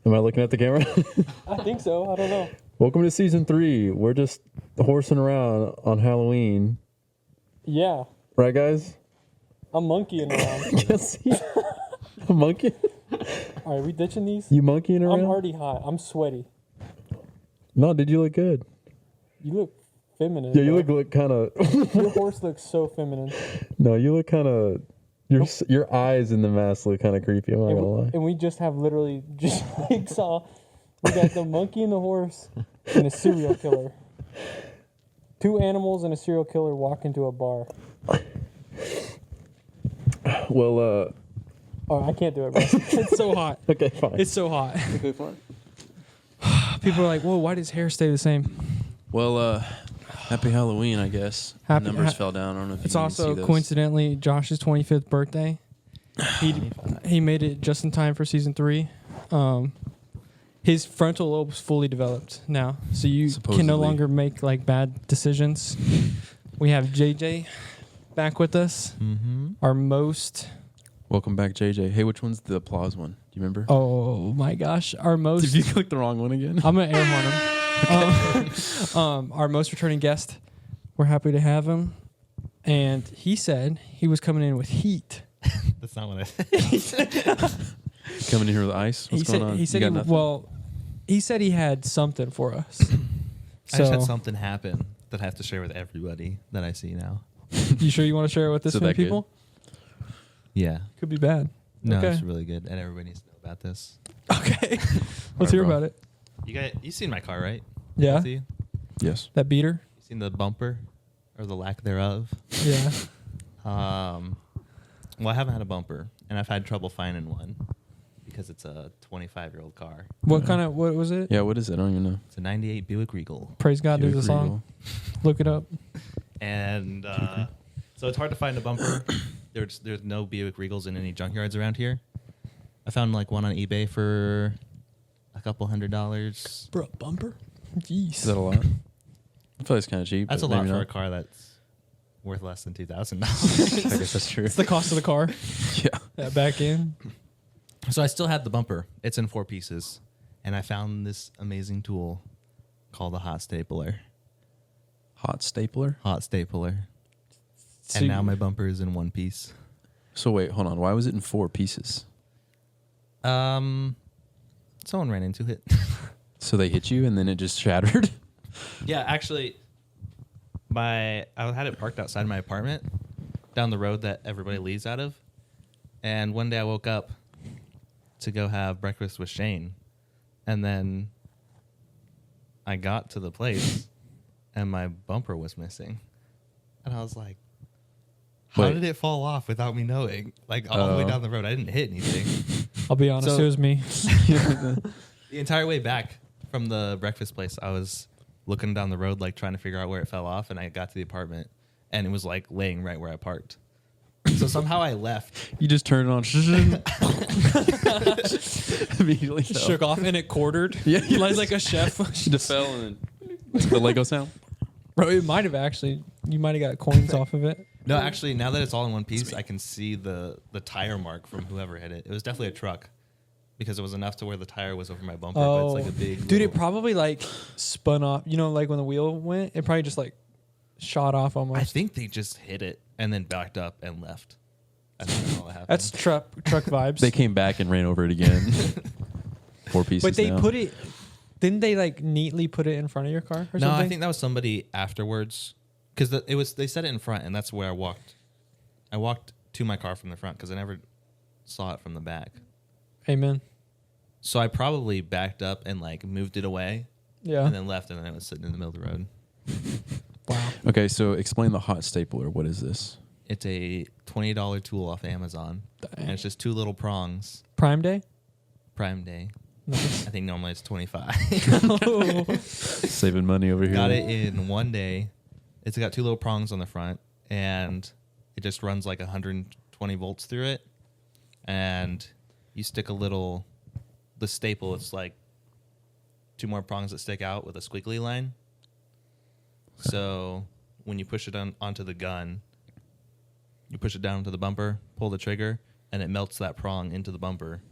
Am I looking at the camera? I think so. I don't know. Welcome to season 3. We're just horsing around on Halloween. Yeah. Right, guys? I'm monkeying around. Yes. A monkey? All right, we ditching these? You monkeying around? I'm already hot. I'm sweaty. No, did you look good? You look feminine. Yeah, you bro. look kind of... Your horse looks so feminine. No, you look kind of... Your eyes in the mask look kind of creepy, I'm not gonna lie. And we just have literally just like saw... We got the monkey and the horse and a serial killer. 2 animals and a serial killer walk into a bar. Well, Oh, I can't do it, bro. It's so hot. okay, fine. It's so hot. okay, fine. People are like, whoa, why does hair stay the same? Well, happy Halloween, I guess. Happy- Numbers ha- fell down. I don't know if It's you can also see those. coincidentally Josh's 25th birthday. He made it just in time for season 3. His frontal lobe's fully developed now, so you can Supposedly. no longer make like bad decisions. We have JJ back with us. Mm-hmm. Our most Welcome back, JJ. Hey, which one's the applause one? Do you remember? oh my gosh, our most. Did you click the wrong one again? I'm gonna air horn him. Our most returning guest. We're happy to have him, and he said he was coming in with heat. That's not what I said. Coming in here with ice? What's going on? He said You got nothing? well, he said he had something for us. I just had something happen that I have to share with everybody that I see now. You sure you want to share it with this So many that good? people? Yeah. Could be bad. No, Okay. it's really good, and everybody needs to know about this. Okay. Let's Alright, hear bro. about it. You seen my car, right? Yeah. See? You Yes. That beater? seen the bumper or the lack thereof? Yeah. Well, I haven't had a bumper, and I've had trouble finding one because it's a 25-year-old car. What was it? Yeah, what is it? I don't even know. It's a 98 Buick Regal. Praise God, there's a Buick song. Regal. Look it up. And so it's hard to find a bumper. There's no Buick Regals in any junkyards around here. I found like one on eBay for a couple $100. Bro, bumper? Is Jeez. that a lot? I feel like it's kind of cheap. That's a but lot maybe for a not. car that's worth less than $2,000. I guess that's true. It's the cost of the car. Yeah. That back end. So I still had the bumper. It's in 4 pieces. And I found this amazing tool called a hot stapler. Hot stapler? Hot stapler. So And now my bumper is in 1 piece. So wait, hold on. Why was it in 4 pieces? Someone ran into it. So they hit you and then it just shattered? Yeah, actually, I had it parked outside my apartment down the road that everybody leaves out of. And one day I woke up to go have breakfast with Shane. And then I got to the place and my bumper was missing. And I was like, how Wait. did it fall off without me knowing? Like all the way down the road, I didn't hit anything. I'll be honest, So- it was me. The entire way back from the breakfast place, I was looking down the road, like trying to figure out where it fell off, and I got to the apartment, and it was like laying right where I parked. So somehow I left. You just turned it on. Immediately Just fell. shook off and it quartered. Yeah. Like a chef. Just fell and then the Lego sound. Bro, it might have actually. You might have got coins off of it. No, actually, now that it's all in one piece, I can see the tire mark from whoever hit it. It was definitely a truck because it was enough to where the tire was over my bumper. But it's like a big dude, it little- probably like spun off. You know, like when the wheel went, it probably just like shot off almost. I think they just hit it and then backed up and left. I think that's all that happened. That's truck vibes. They came back and ran over it again. 4 pieces. But they now. put it. Didn't they like neatly put it in front of your car or No, something? I think that was somebody afterwards because they set it in front, and that's where I walked. I walked to my car from the front because I never saw it from the back. Amen. So I probably backed up and like moved it away, Yeah. and then left, and then it was sitting in the middle of the road. Wow. Okay, so explain the hot stapler. What is this? It's a $20 tool off Amazon, and it's just 2 little prongs. Prime Day. Prime Day. Nice. I think normally it's 25. Saving money over here. Got it in 1 day. It's got 2 little prongs on the front, and it just runs like 120 volts through it. And you stick the staple, it's like 2 more prongs that stick out with a squiggly line. So when you push it onto the gun, you push it down to the bumper, pull the trigger, and it melts that prong into the bumper.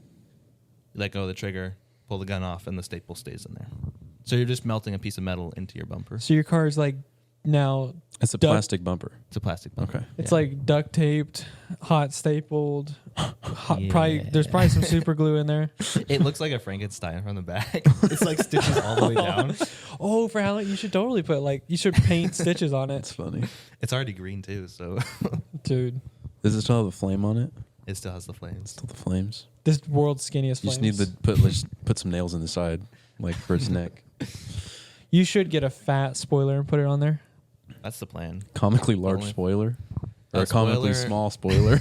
You let go of the trigger, pull the gun off, and the staple stays in there. So you're just melting a piece of metal into your bumper. So your car is like now It's a plastic bumper. It's a plastic bumper. Okay. it's like duct taped, hot stapled. Probably there's probably some super glue in there. It looks like a Frankenstein from the back. It's like stitches all the way down. Oh, for Halloween, you should totally put you should paint stitches on That's it, funny. It's already green too, so dude. Does it still have a flame on it? it still has the flames. Still the flames. This world's skinniest You just flames. need to put some nails in the side, like for its neck. You should get a fat spoiler and put it on there. That's the plan. Comically large Only- spoiler, or A a comically spoiler. small spoiler.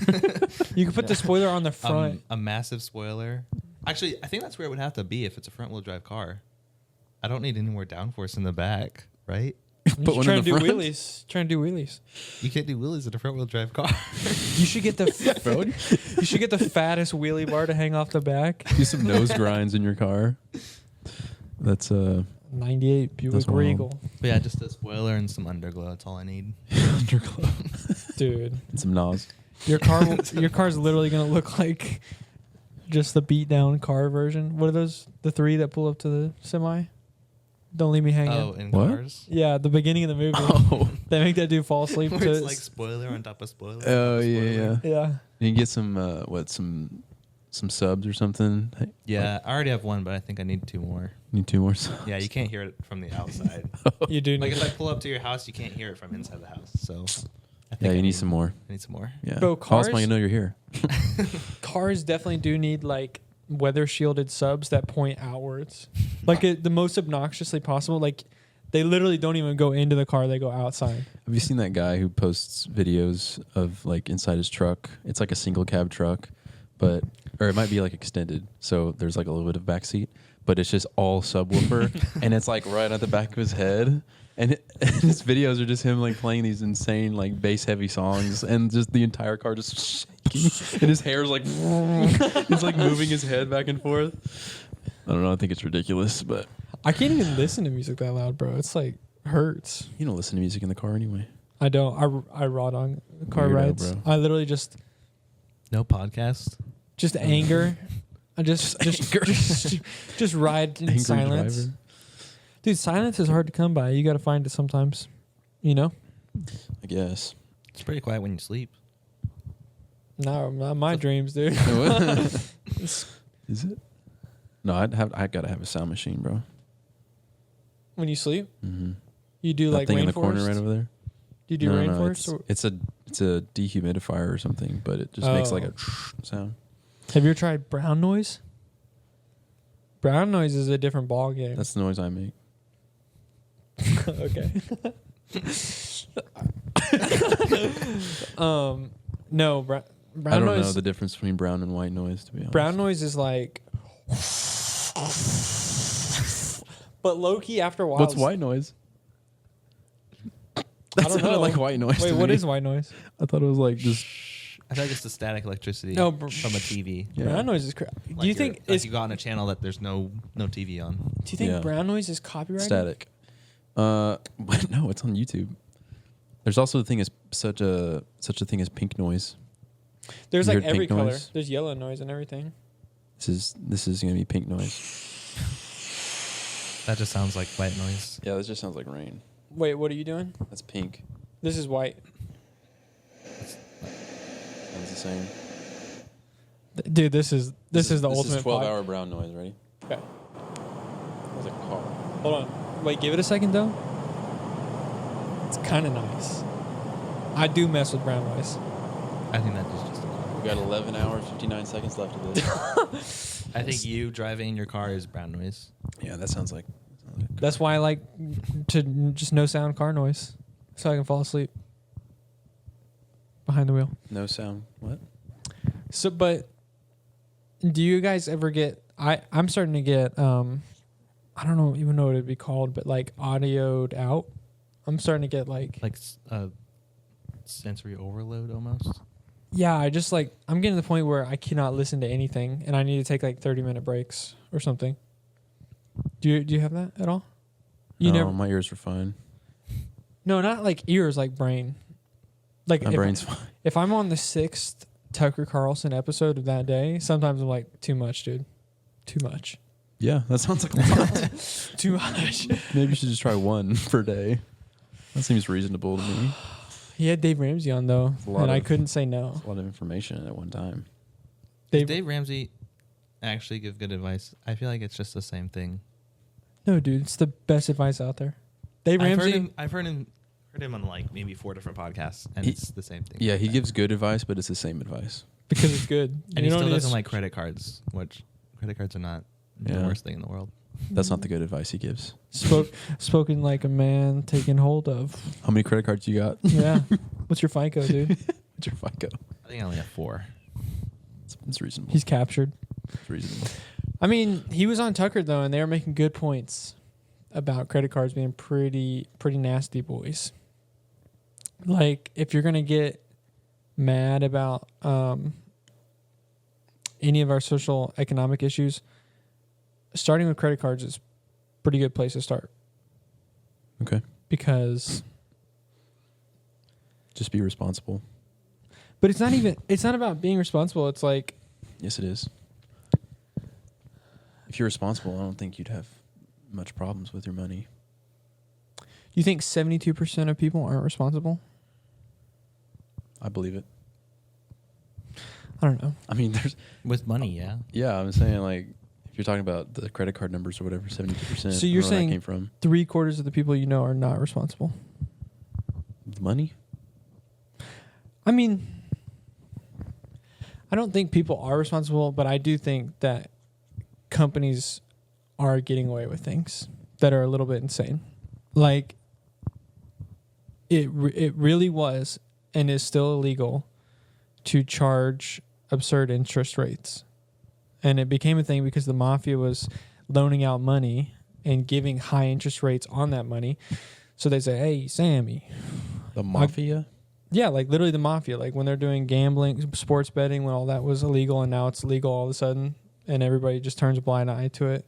You could put the spoiler on the front. A massive spoiler. Actually, I think that's where it would have to be if it's a front-wheel drive car. I don't need any more downforce in the back, right? You Put should one try in to the do front. wheelies. Try and do wheelies. You can't do wheelies in a front-wheel drive car. You should get the you should get the fattest wheelie bar to hang off the back. Do some nose grinds in your car. That's 98 Buick That's wild. Regal, But yeah, just a spoiler and some underglow. That's all I need. underglow. dude. And some nos. Your car's literally gonna look like just the beat down car version. What are those? The three that pull up to the semi? Don't leave me hanging. Oh, in What? cars? Yeah, the beginning of the movie. Oh, They make that dude fall asleep Where to it's like spoiler on top of spoiler. on top oh of yeah, spoiler. yeah. yeah. You can get some subs or something. Hey, Yeah, I already have one, but I think I need two more. need 2 more subs. Yeah, you can't hear it from the outside. You do Like need if I pull up to your house, you can't hear it from inside the house. So I think Yeah, I you need some more. I need some more. Yeah. Bro, How else am I cars- gonna know you're here? cars definitely do need like weather shielded subs that point outwards, like the most obnoxiously possible. Like they literally don't even go into the car; they go outside. Have you seen that guy who posts videos of like inside his truck? It's like a single cab truck, or it might be like extended. So there's like a little bit of back seat, but it's just all subwoofer, and it's like right at the back of his head. And his videos are just him like playing these insane like bass heavy songs, and just the entire car just shaking, and his hair's like he's like moving his head back and forth. I don't know. I think it's ridiculous, but I can't even listen to music that loud, bro. It's like hurts. you don't listen to music in the car anyway. I don't. I rot on car Weirdo, rides. bro. I literally just No podcast. anger. I just ride in Angry silence. driver. Dude, silence is hard to come by. You got to find it sometimes. You know? I guess. It's pretty quiet when you sleep. No, not my dreams, dude. Is it? No, I gotta have a sound machine, bro. When you sleep, Mm-hmm. you do That like thing in the rainforest. corner right over there. Do you do No, rainforest? or- it's a dehumidifier or something, but it just makes like a sound. Have you ever tried brown noise? Brown noise is a different ball game. That's the noise I make. Okay. No, brown I don't know noise. the difference between brown and white noise, to be honest. Brown noise is like, but low key after a while. What's white noise? I That don't sounded know. like white noise. Wait, to what me. is white noise? I thought it was like just. I thought just the static electricity No, from a TV. Yeah. Brown noise is. Do Like you think like is? you got on a channel that there's no TV on? Do you think Yeah. brown noise is copyrighted? Static. But no, it's on YouTube. There's also the thing as such a thing as pink noise. There's You like heard every pink color. noise? There's yellow noise and everything. This is gonna be pink noise. That just sounds like white noise. Yeah, this just sounds like rain. Wait, what are you doing? That's pink. This is white. Sounds the same. Dude, this is the ultimate. This is 12 pod- hour brown noise. Ready? Okay. Sounds like a car. Hold on. Wait, give it a second though. It's kind of nice. I do mess with brown noise. I think that is just a car. We got 11 hours 59 seconds left of this. I think you driving your car is brown noise. Yeah, that sounds like. That's why I like to just no sound car noise, so I can fall asleep behind the wheel. No sound. What? So, but do you guys ever get? I'm starting to get. I don't know even know what it'd be called, but like audioed out. I'm starting to get like. Sensory overload almost. Yeah, I'm getting to the point where I cannot listen to anything, and I need to take like 30-minute breaks or something. Do you have that at all? You No, never. my ears are fine. No, not like ears, like brain. Like My brain's fine. if I'm on the 6th Tucker Carlson episode of that day, sometimes I'm like, too much, dude. Too much. Yeah, that sounds like a lot. Too much. Maybe you should just try one per day. That seems reasonable to me. He had Dave Ramsey on though, a lot and I of- couldn't say no. That's a lot of information at one time. Does Dave Ramsey actually give good advice? I feel like it's just the same thing. No, dude, it's the best advice out there. Dave Ramsey. I've heard him on like maybe 4 different podcasts, and He- it's the same thing. Yeah, he gives good advice, but it's the same advice. Because it's good. And You he don't still need doesn't to- like credit cards, which credit cards are not the Yeah. worst thing in the world. That's not the good advice he gives. Spoken like a man taken hold of. How many credit cards you got? Yeah. What's your FICO, dude? What's your FICO? I think I only have 4. It's reasonable. He's captured. It's reasonable. I mean, he was on Tucker though, and they were making good points about credit cards being pretty nasty boys. Like, if you're gonna get mad about any of our social economic issues, starting with credit cards is a pretty good place to start. Okay. Because, Just be responsible. but it's not about being responsible. It's like, Yes, it is. If you're responsible, I don't think you'd have much problems with your money. you think 72% of people aren't responsible? I believe it. I don't know. I mean, there's With money, yeah. yeah. I'm saying like if you're talking about the credit card numbers or whatever, 72%. So you're where saying that came from 3/4 of the people you know are not responsible. the money? I mean, I don't think people are responsible, but I do think that companies are getting away with things that are a little bit insane. Like, it really was and is still illegal to charge absurd interest rates. And it became a thing because the mafia was loaning out money and giving high interest rates on that money. So they say, hey, Sammy. The mafia? Yeah, like literally the mafia. Like when they're doing gambling, sports betting, when all that was illegal and now it's legal all of a sudden and everybody just turns a blind eye to it.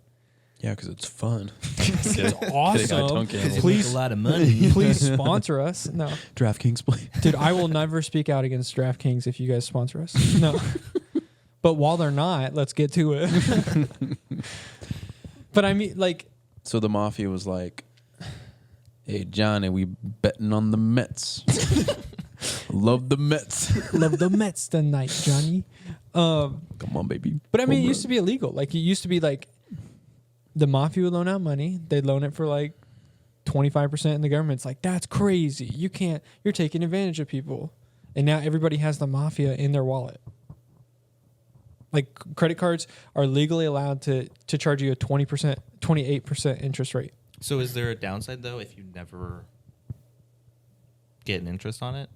Yeah, because it's fun. It's I awesome. don't gamble. They Please- make a lot of money. Please sponsor us. No. DraftKings play. Dude, I will never speak out against DraftKings if you guys sponsor us. No. But while they're not, let's get to it. But I mean, like, So the mafia was like, "Hey Johnny, we betting on the Mets. Love the Mets. love the Mets tonight, Johnny. Come on, baby." But I mean, it Home used to be illegal. Like, it used to be like the mafia would loan out money. They'd loan it for like 25%, and the government's like, that's crazy. You're taking advantage of people. And now everybody has the mafia in their wallet. Like, credit cards are legally allowed to charge you a 20%, 28% interest rate. So is there a downside though if you never get an interest on it?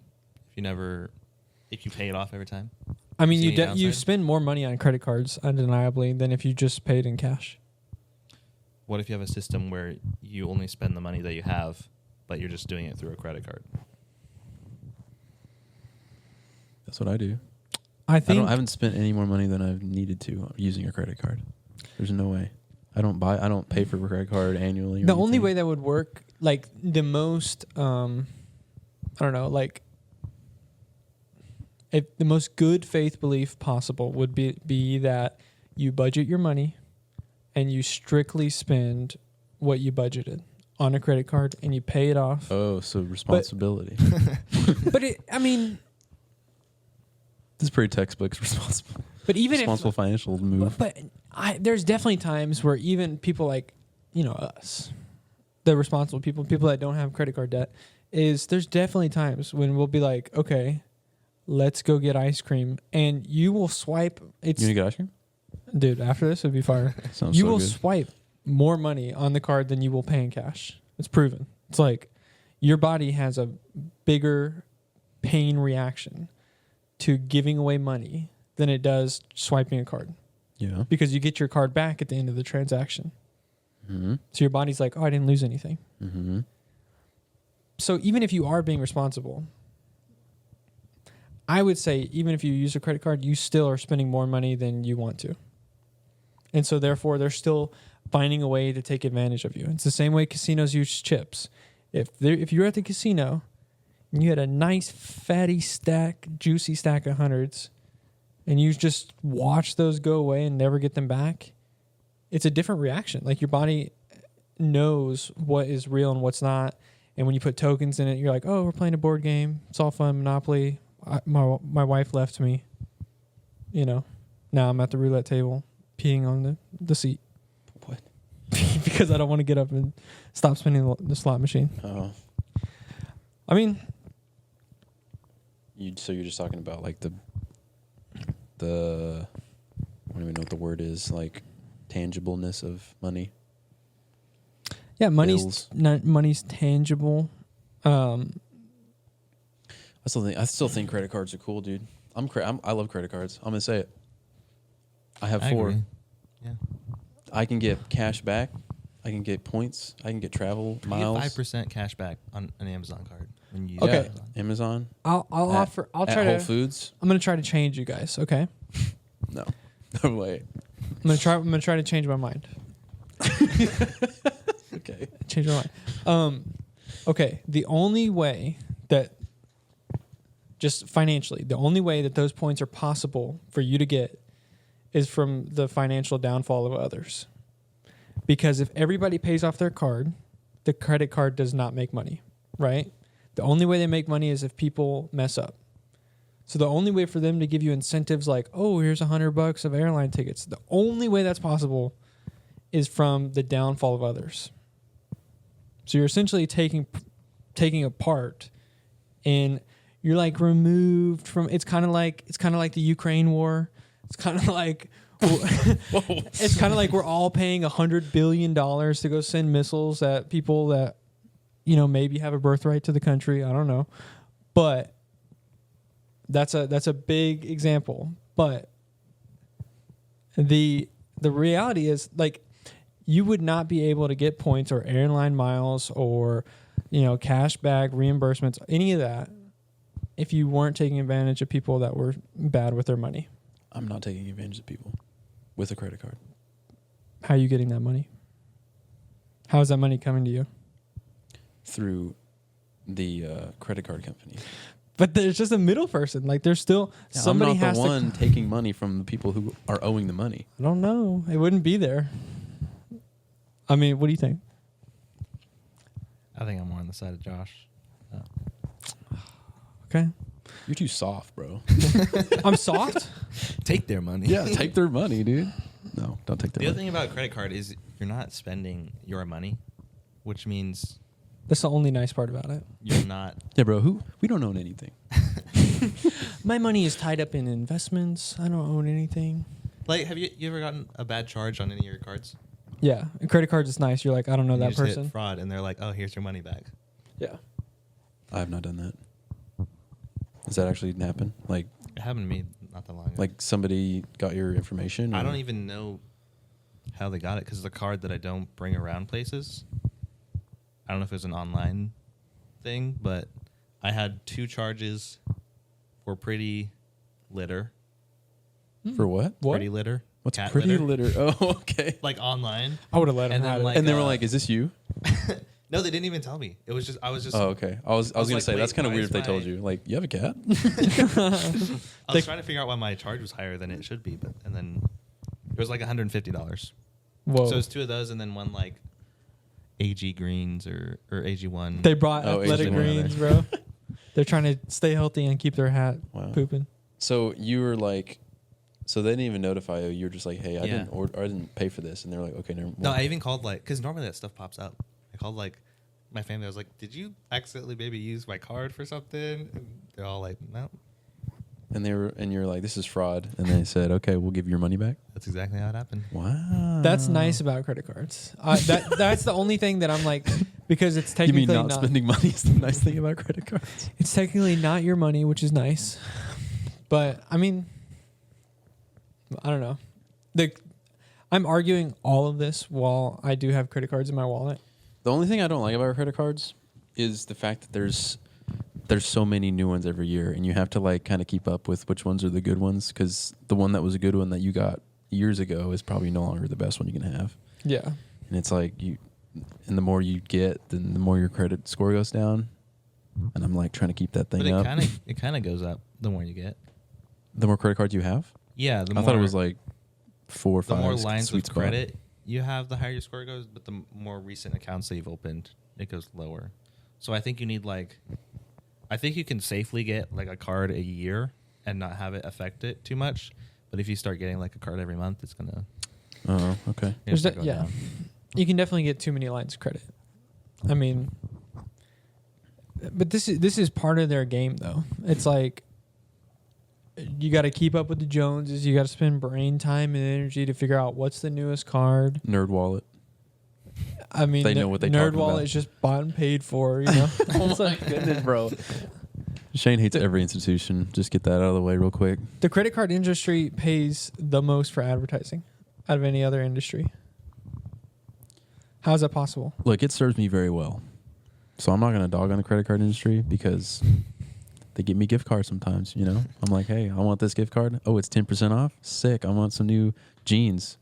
If you pay it off every time? I mean, See you any you downside? spend more money on credit cards, undeniably, than if you just paid in cash. What if you have a system where you only spend the money that you have, but you're just doing it through a credit card? That's what I do. I think I haven't spent any more money than I've needed to using a credit card. There's no way. I don't pay for a credit card annually. Or the only anything. way that would work, like the most, I don't know, like if the most good faith belief possible would be that you budget your money and you strictly spend what you budgeted on a credit card and you pay it off. Oh, so responsibility. But I mean, This is pretty textbook responsible. but even Responsible financial move. But there's definitely times where even people like, us, the responsible people that don't have credit card debt, there's definitely times when we'll be like, okay, let's go get ice cream, and you will swipe. You gonna get ice cream? Dude, after this would be fire. Sounds You so will good. swipe more money on the card than you will pay in cash. It's proven. It's like your body has a bigger pain reaction to giving away money than it does swiping a card, Yeah. because you get your card back at the end of the transaction. Mm-hmm. So your body's like, oh, I didn't lose anything. Mm-hmm. So even if you are being responsible, I would say even if you use a credit card, you still are spending more money than you want to. And so therefore, they're still finding a way to take advantage of you. It's the same way casinos use chips. If you're at the casino and you had a nice fatty stack, juicy stack of hundreds, and you just watch those go away and never get them back, it's a different reaction. Like your body knows what is real and what's not. And when you put tokens in it, you're like, oh, we're playing a board game. It's all fun. Monopoly. My wife left me. You know, now I'm at the roulette table peeing on the seat. What? Because I don't want to get up and stop spinning the slot machine. Oh. I mean, So you're just talking about like the I don't even know what the word is, like tangibleness of money. yeah, Bills. money's tangible. I still think credit cards are cool, dude. I love credit cards. I'm gonna say it. I have 4. agree. Yeah. I can get cash back. I can get points. I can get travel miles. You get 5% cash back on an Amazon card when you use Okay. Amazon. Amazon. I'll At try Whole to. Foods. I'm gonna try to change you guys. Okay. No. No way. I'm gonna try to change my mind. Okay. Change my mind. Okay. The only way that, just financially, the only way that those points are possible for you to get is from the financial downfall of others. Because if everybody pays off their card, the credit card does not make money, right? The only way they make money is if people mess up. So the only way for them to give you incentives like, oh, here's $100 of airline tickets, the only way that's possible is from the downfall of others. So you're essentially taking a part, and you're like removed from. It's kind of like the Ukraine war. It's kind of like it's kind of like we're all paying $100 billion to go send missiles at people that, you know, maybe have a birthright to the country. I don't know, but that's a big example. But the reality is, like, you would not be able to get points or airline miles or, you know, cash back reimbursements, any of that, if you weren't taking advantage of people that were bad with their money. I'm not taking advantage of people with a credit card. How are you getting that money? How is that money coming to you? Through the credit card company. But there's just a middle person. Like, there's still somebody I'm not has the one to. taking money from the people who are owing the money. I don't know. It wouldn't be there. I mean, what do you think? I think I'm more on the side of Josh. Okay. You're too soft, bro. I'm soft. Take their money. Yeah, take their money, dude. No, don't take The their other money. thing about credit card is you're not spending your money, which means That's the only nice part about it. you're not. Yeah, bro. We don't own anything. My money is tied up in investments. I don't own anything. Like, have you ever gotten a bad charge on any of your cards? Yeah. A credit card is nice. You're like, I don't know And you that just hit person. fraud, and they're like, "Oh, here's your money back." Yeah. I have not done that. Does that actually happen? Like It happened to me not that long ago. somebody got your information? I or- don't even know how they got it because the card that I don't bring around places. I don't know if it was an online thing, but I had 2 charges for pretty litter. For what? What? Pretty litter. What's Cat pretty litter? Oh, okay. Like online. I would have let him And then, have it. like, And they were like, "Is this you?" No, they didn't even tell me. It was just I was just. Oh, okay. I was gonna like, say wait, that's kind of why weird is if they told my- you. Like, you have a cat? I was trying to figure out why my charge was higher than it should be, but and then it was like $150. Whoa. So it was 2 of those, and then one like AG greens or AG1. They brought Oh, athletic Asian greens, bro. They're trying to stay healthy and keep their hat Wow. pooping. So you were like, so they didn't even notify you. You were just like, "Hey, I Yeah. didn't order. I didn't pay for this," and they're like, "Okay, never." No, I even called like because normally that stuff pops up. I called like my family. I was like, "Did you accidentally maybe use my card for something?" And they're all like, "No." And you're like, "This is fraud," and they said, "Okay, we'll give you your money back." That's exactly how it happened. Wow. That's nice about credit cards. That's the only thing that I'm like, because it's You technically mean not spending money is the nice thing about credit cards? It's technically not your money, which is nice. But I mean, I don't know. I'm arguing all of this while I do have credit cards in my wallet. The only thing I don't like about credit cards is the fact that there's so many new ones every year, and you have to like kind of keep up with which ones are the good ones, because the one that was a good one that you got years ago is probably no longer the best one you can have. Yeah. And it's like and the more you get, then the more your credit score goes down. And I'm like trying to keep that thing But up. it kind of goes up the more you get. The more credit cards you have? Yeah, I thought it was like 4 or 5. the more lines sweet with spot. credit you have, the higher your score goes, but the more recent accounts that you've opened, it goes lower. So I think you need I think you can safely get like a card a year and not have it affect it too much. But if you start getting like a card every month, it's gonna. Oh, okay. Yeah, you can definitely get too many lines of credit. I mean, but this is part of their game though. It's like you got to keep up with the Joneses. You got to spend brain time and energy to figure out what's the newest card. Nerd wallet. I mean, They know what they Nerd talking wallet about. is just bought and paid for. You know. Oh my goodness, bro. Shane hates every institution. Just get that out of the way real quick. The credit card industry pays the most for advertising out of any other industry. How is that possible? Look, it serves me very well. So I'm not going to dog on the credit card industry because they give me gift cards sometimes, you know? I'm like, hey, I want this gift card. Oh, it's 10% off? Sick. I want some new jeans.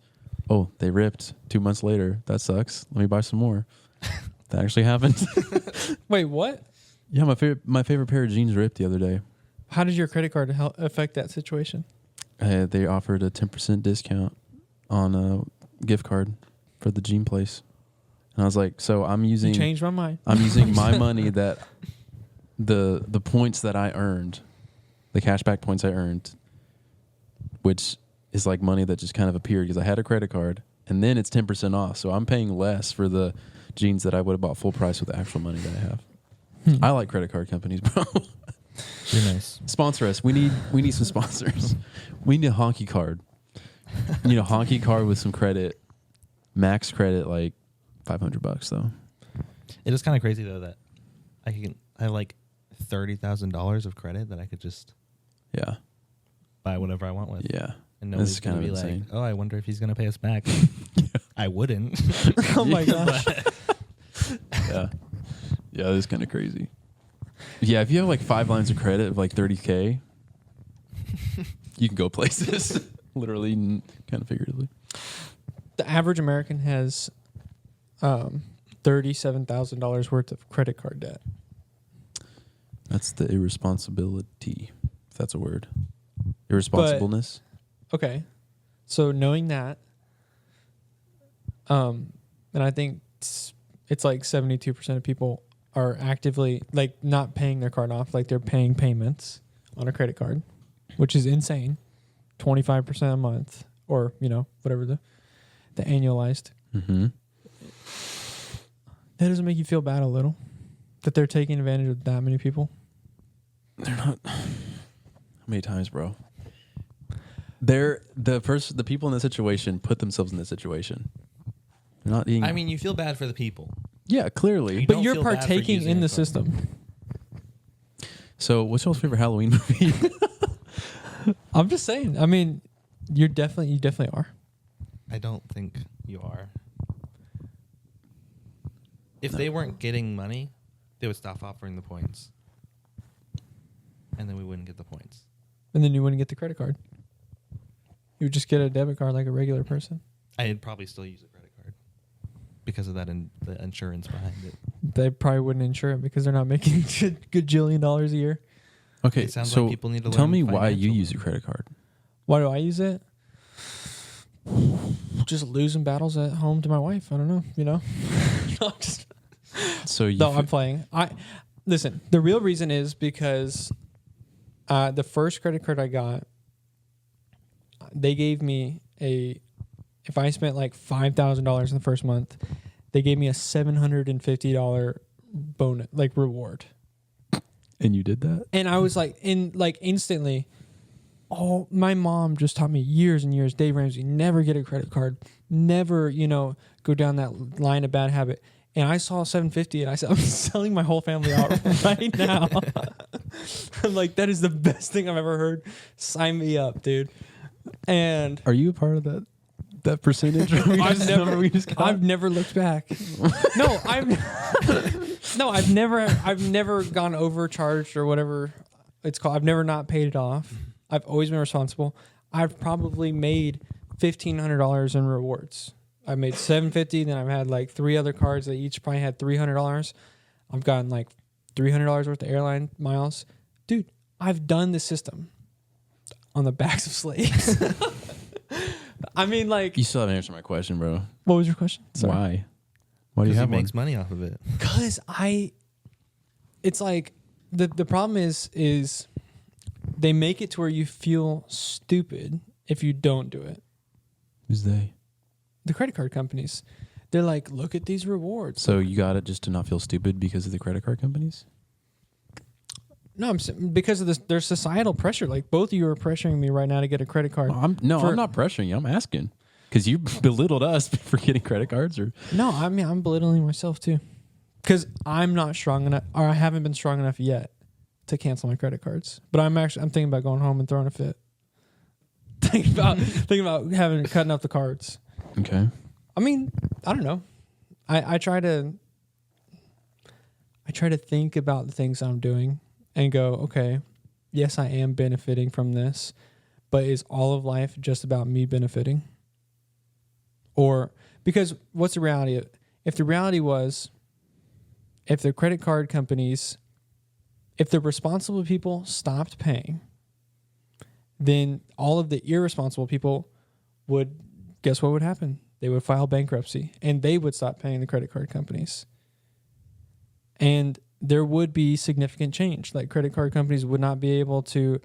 Oh, they ripped 2 months later. That sucks. Let me buy some more. That actually happened. Wait, what? Yeah, my favorite pair of jeans ripped the other day. How did your credit card help affect that situation? They offered a 10% discount on a gift card for the jean place. And I was like, so I'm You using changed my mind. I'm using my money that the points that I earned, the cashback points I earned, which is like money that just kind of appeared because I had a credit card, and then it's 10% off. So I'm paying less for the jeans that I would have bought full price with the actual money that I have. I like credit card companies, bro. You're nice. Sponsor us. We need some sponsors. We need a honky card. You need a honky card with some credit, max credit, like $500 though. It is kind of crazy though that I have like $30,000 of credit that I could just Yeah. buy whatever I want with. Yeah. And This nobody's is kind gonna of be insane. like, oh, I wonder if he's gonna pay us back. I wouldn't. Oh my gosh. Yeah. Yeah, that's kind of crazy. Yeah, if you have like 5 lines of credit of like $30K, you can go places. Literally and kind of figuratively. The average American has $37,000 worth of credit card debt. That's the irresponsibility, if that's a word. Irresponsibleness. Okay. So knowing that, and I think it's like 72% of people are actively like not paying their card off, like they're paying payments on a credit card, which is insane. 25% a month, or you know, whatever the annualized. Mm-hmm. That doesn't make you feel bad a little that they're taking advantage of that many people? They're not. How many times, bro? They're the people in the situation put themselves in this situation. They're not being. I mean, you feel bad for the people. Yeah, clearly. You But don't you're feel bad for partaking using in a the card. system. So, what's y'all's favorite Halloween movie? I'm just saying. I mean, you definitely are. I don't think you are. If they weren't getting money, they would stop offering the points. And then we wouldn't get the points. And then you wouldn't get the credit card. You would just get a debit card like a regular person. I'd probably still use a credit card because of that the insurance behind it. They probably wouldn't insure it because they're not making a gajillion dollars a year. Okay, It sounds so like people need to tell learn me why you financial use a credit card. Why do I use it? Just losing battles at home to my wife. I don't know. You know. No, So you. I'm playing. Listen. The real reason is because the first credit card I got, they gave me if I spent like $5,000 in the first month, they gave me a $750 bonus, like reward. And you did that? And I was like, instantly, oh, my mom just taught me years and years, Dave Ramsey, never get a credit card, never, go down that line of bad habit. And I saw 750 and I said, I'm selling my whole family out right now. I'm like, that is the best thing I've ever heard. Sign me up, dude. And Are you a part of that percentage? I've never looked back. No, I've never gone overcharged or whatever it's called. I've never not paid it off. I've always been responsible. I've probably made $1,500 in rewards. I made $750, then I've had like 3 other cards that each probably had $300. I've gotten like $300 worth of airline miles. Dude, I've done the system on the backs of slaves. I mean, like, You still haven't answered my question, bro. what was your question? Sorry. Why? Why do you Because he have one? makes money off of it. Because it's like the problem is they make it to where you feel stupid if you don't do it. Who's they? The credit card companies, they're like, look at these rewards. So you got it just to not feel stupid because of the credit card companies? No, because of this. There's societal pressure. Like both of you are pressuring me right now to get a credit card. I'm not pressuring you. I'm asking because you belittled us for getting credit cards, or No, I mean I'm belittling myself too, because I'm not strong enough, or I haven't been strong enough yet to cancel my credit cards. But I'm thinking about going home and throwing a fit. thinking about cutting up the cards. okay. I mean, I don't know. I try to think about the things I'm doing and go, okay, yes, I am benefiting from this, but is all of life just about me benefiting? Or because what's the reality? If the reality was, if the credit card companies, if the responsible people stopped paying, then all of the irresponsible people would, guess what would happen? They would file bankruptcy and they would stop paying the credit card companies. And there would be significant change. Like credit card companies would not be able to,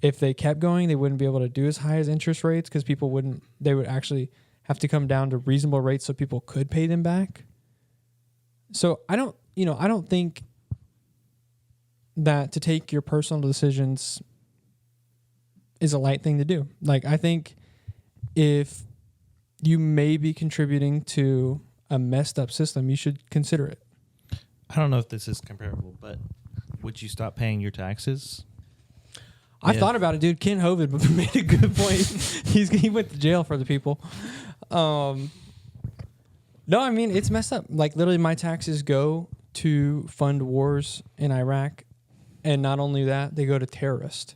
if they kept going, they wouldn't be able to do as high as interest rates because they would actually have to come down to reasonable rates so people could pay them back. So I don't think that to take your personal decisions is a light thing to do. Like I think if you may be contributing to a messed up system, you should consider it. I don't know if this is comparable, but would you stop paying your taxes? I Yeah. thought about it, dude. Ken Hovind made a good point. He went to jail for the people. No, I mean, it's messed up. Like, literally, my taxes go to fund wars in Iraq. And not only that, they go to terrorists.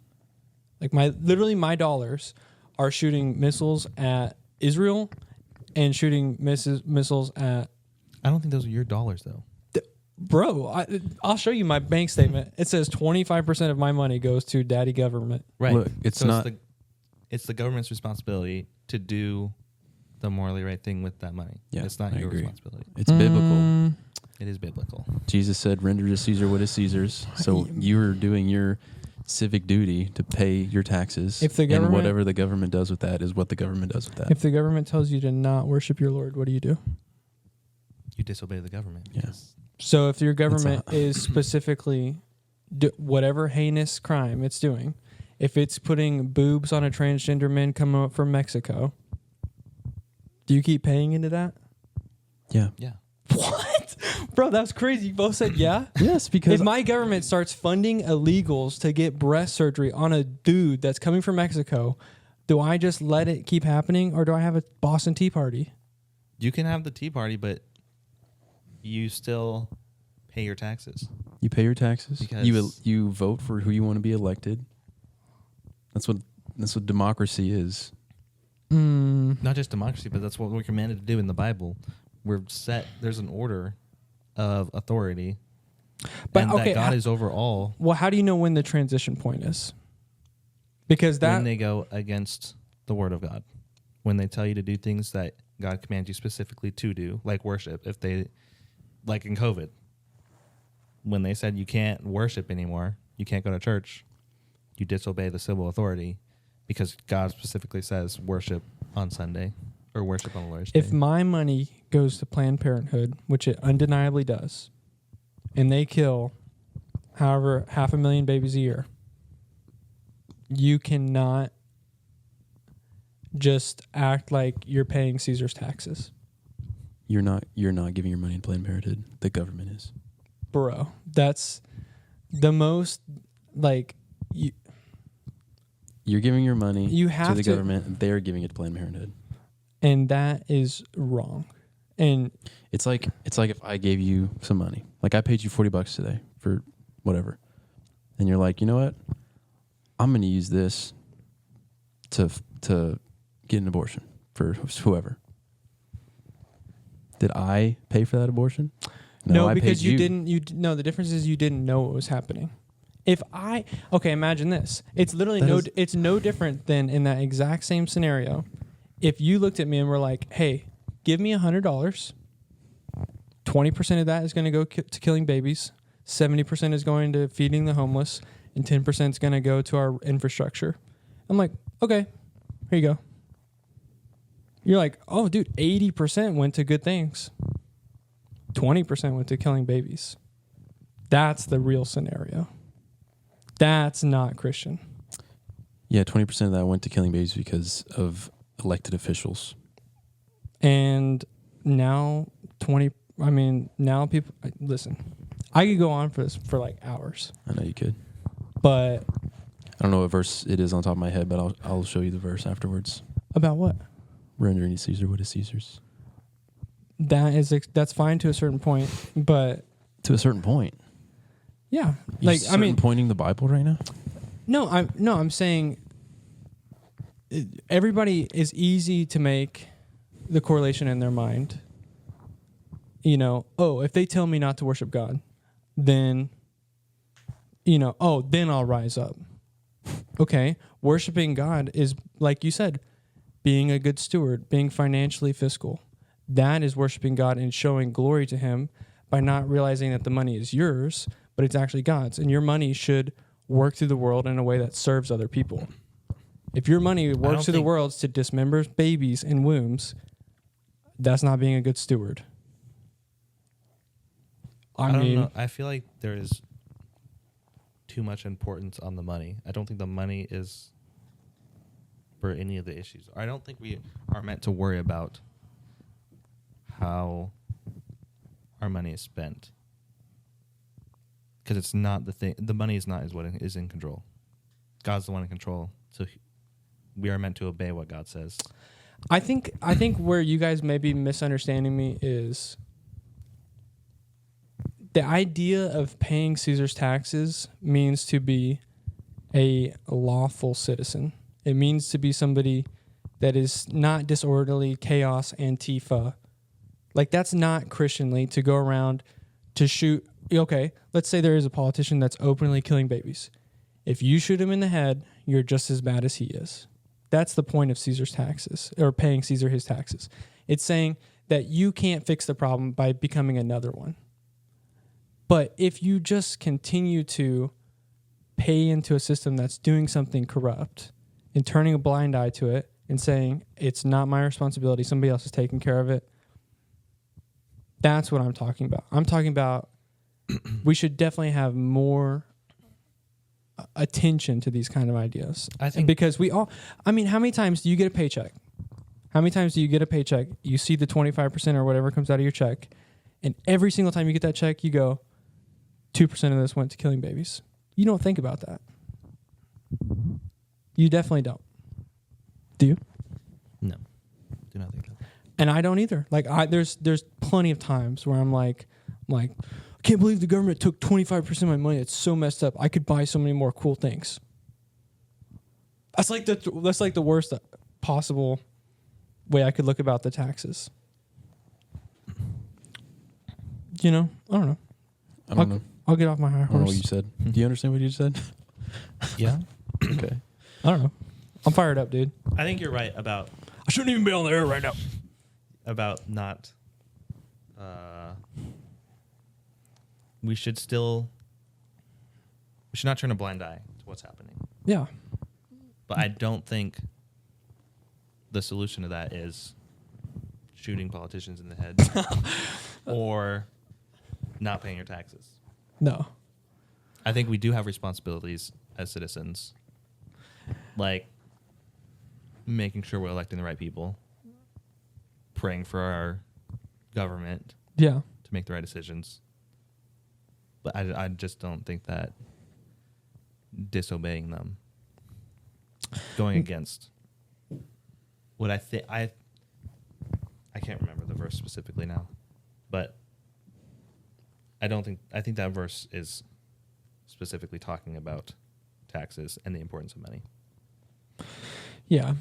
Like, my dollars are shooting missiles at Israel and shooting missiles at... I don't think those are your dollars, though. Bro, I'll show you my bank statement. It says 25% of my money goes to daddy government. Right. Look, it's not. It's the government's responsibility to do the morally right thing with that money. Yeah, it's not I your agree. responsibility. It's biblical. It is biblical. Jesus said, "Render to Caesar what is Caesar's." So you're doing your civic duty to pay your taxes. If the and government- whatever the government does with that is what the government does with that. If the government tells you to not worship your Lord, what do you do? You disobey the government. Yeah. because So if your government is specifically whatever heinous crime it's doing, if it's putting boobs on a transgender man coming up from Mexico, do you keep paying into that? Yeah. Yeah. What? Bro, that was crazy. You both said yeah? Yes, because If my government starts funding illegals to get breast surgery on a dude that's coming from Mexico, do I just let it keep happening or do I have a Boston Tea Party? You can have the Tea Party, but you still pay your taxes. you pay your taxes, Because- you vote for who you want to be elected. That's what democracy is. Not just democracy, but that's what we're commanded to do in the Bible. There's an order of authority. But, and okay, that God is over all Well, how do you know when the transition point is? Because when they go against the word of God. When they tell you to do things that God commands you specifically to do, like worship. If they, like in COVID, when they said you can't worship anymore, you can't go to church, you disobey the civil authority because God specifically says worship on Sunday or worship on the Lord's Day. if my money goes to Planned Parenthood, which it undeniably does, and they kill however 500,000 babies a year, you cannot just act like you're paying Caesar's taxes. You're not giving your money to Planned Parenthood. The government is. Bro, that's the most, like, You're giving your money You have to the to- government, and they're giving it to Planned Parenthood. and that is wrong. And It's like if I gave you some money, like I paid you $40 today for whatever, and you're like, you know what, I'm going to use this to get an abortion for whoever. Did I pay for that abortion? no, I because paid you didn't. No, the difference is you didn't know what was happening. Imagine this. It's literally That is- it's no different than in that exact same scenario. if you looked at me and were like, hey, give me $100, 20% of that is going to go to killing babies, 70% is going to feeding the homeless, and 10% is going to go to our infrastructure. I'm like, okay, here you go. You're like, oh, dude, 80% went to good things. 20% went to killing babies. That's the real scenario. That's not Christian. Yeah, 20% of that went to killing babies because of elected officials. And now now people, listen, I could go on for this for like hours. I know you could. But I don't know what verse it is on top of my head, but I'll show you the verse afterwards. about what? Rendering to Caesar what is Caesar's. That's fine to a certain point, but To a certain point. yeah, Pointing the Bible right now. I'm saying everybody is easy to make the correlation in their mind. If they tell me not to worship God, then then I'll rise up. Okay, worshiping God is, like you said, being a good steward, being financially fiscal. That is worshiping God and showing glory to Him by not realizing that the money is yours, but it's actually God's. And your money should work through the world in a way that serves other people. If your money works through the world to dismember babies in wombs, that's not being a good steward. I don't know. I feel like there is too much importance on the money. I don't think the money is for any of the issues. I don't think we are meant to worry about how our money is spent, because it's not the thing. The money is not what is in control. God's the one in control. So we are meant to obey what God says. I think where you guys may be misunderstanding me is the idea of paying Caesar's taxes means to be a lawful citizen. It means to be somebody that is not disorderly, chaos, Antifa. Like, that's not Christianly to go around to shoot. Okay, let's say there is a politician that's openly killing babies. If you shoot him in the head, you're just as bad as he is. That's the point of Caesar's taxes, or paying Caesar his taxes. It's saying that you can't fix the problem by becoming another one. But if you just continue to pay into a system that's doing something corrupt and turning a blind eye to it and saying, it's not my responsibility, somebody else is taking care of it, that's what I'm talking about. I'm talking about we should definitely have more attention to these kind of ideas. I think because how many times do you get a paycheck? How many times do you get a paycheck? You see the 25% or whatever comes out of your check, and every single time you get that check, you go, 2% of this went to killing babies. You don't think about that. You definitely don't. Do you? No, do not think that. And I don't either. Like, there's plenty of times where I'm like, I can't believe the government took 25% of my money. It's so messed up. I could buy so many more cool things. That's like the worst possible way I could look about the taxes. I don't know. I don't know. I'll get off my high I don't know horse. what you said. Do you understand what you said? Yeah. Okay. I don't know. I'm fired up, dude. I think you're right about I shouldn't even be on the air right now. about not. We should not turn a blind eye to what's happening. Yeah. But I don't think the solution to that is shooting politicians in the head or not paying your taxes. No. I think we do have responsibilities as citizens, like making sure we're electing the right people, praying for our government Yeah. to make the right decisions. But I just don't think that disobeying them, going against what I think, I can't remember the verse specifically now, but I think that verse is specifically talking about taxes and the importance of money. Yeah.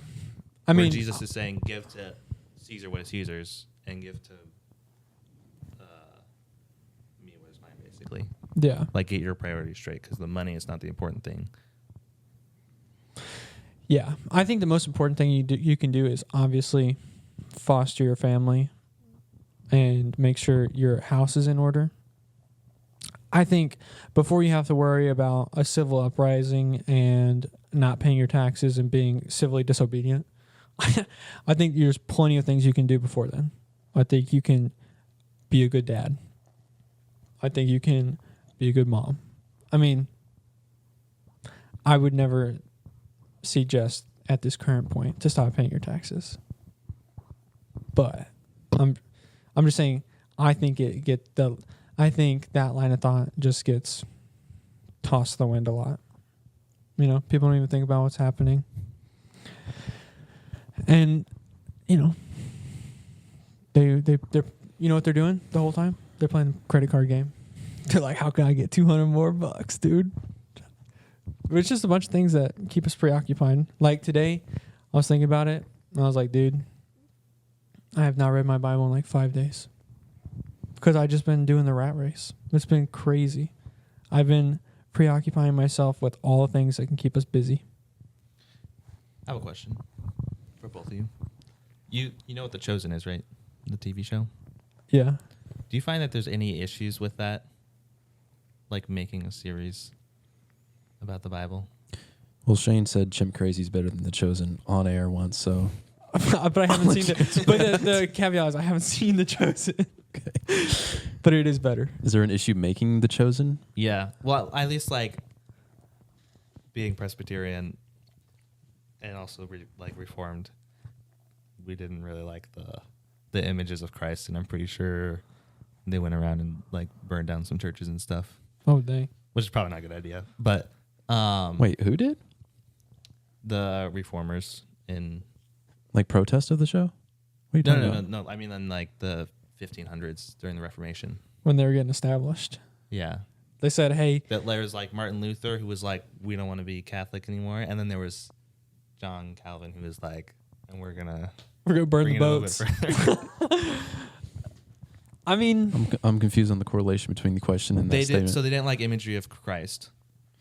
Where Jesus is saying, give to Caesar what is Caesar's and give to me what is mine, basically. Yeah. Like, get your priorities straight, because the money is not the important thing. Yeah, I think the most important thing you can do is obviously foster your family and make sure your house is in order. I think before you have to worry about a civil uprising and not paying your taxes and being civilly disobedient, I think there's plenty of things you can do before then. I think you can be a good dad. I think you can be a good mom. I mean, I would never suggest at this current point to stop paying your taxes. But I'm just saying I think I think that line of thought just gets tossed to the wind a lot. You know, people don't even think about what's happening. And, you know, they're you know what they're doing the whole time? They're playing the credit card game. They're like, how can I get 200 more bucks, dude? It's just a bunch of things that keep us preoccupied. Like today, I was thinking about it, and I was like, dude, I have not read my Bible in like 5 days. Because I've just been doing the rat race. It's been crazy. I've been preoccupying myself with all the things that can keep us busy. I have a question for both of you. You know what The Chosen is, right? The TV show? Yeah. Do you find that there's any issues with that? Like making a series about the Bible? Well, Shane said Chimp Crazy's better than The Chosen on air once, so. But I haven't seen it. But the caveat is I haven't seen The Chosen. Okay. But it is better. Is there an issue making The Chosen? Yeah. Well, at least like being Presbyterian and also Reformed, we didn't really like the images of Christ, and I'm pretty sure they went around and like burned down some churches and stuff. Oh, dang. Which is probably not a good idea. But wait, who did? The reformers in like protest of the show? What are you talking about? No. I mean, in like the 1500s during the Reformation. When they were getting established. Yeah. They said, hey. That there was like Martin Luther, who was like, we don't want to be Catholic anymore. And then there was John Calvin, who was like, and we're going to burn the boats. I mean, I'm confused on the correlation between the question and that statement. So they didn't like imagery of Christ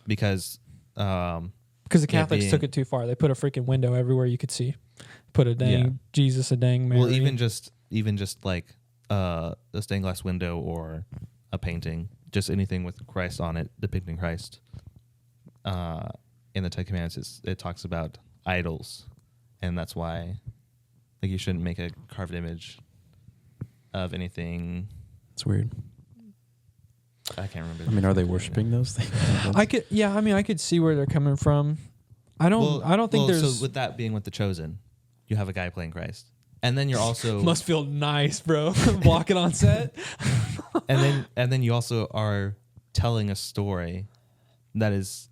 because the Catholics took it too far. They put a freaking window everywhere you could see. Put a dang Jesus, a dang Mary. Well, even just like a stained glass window or a painting, just anything with Christ on it, depicting Christ. In the Ten Commandments, it talks about idols, and that's why like you shouldn't make a carved image of anything. It's weird. I can't remember. I mean, are they worshiping those things? I could see where they're coming from. I don't think there's. So with that being with The Chosen, you have a guy playing Christ, and then you're also must feel nice, bro, walking on set. and then you also are telling a story that is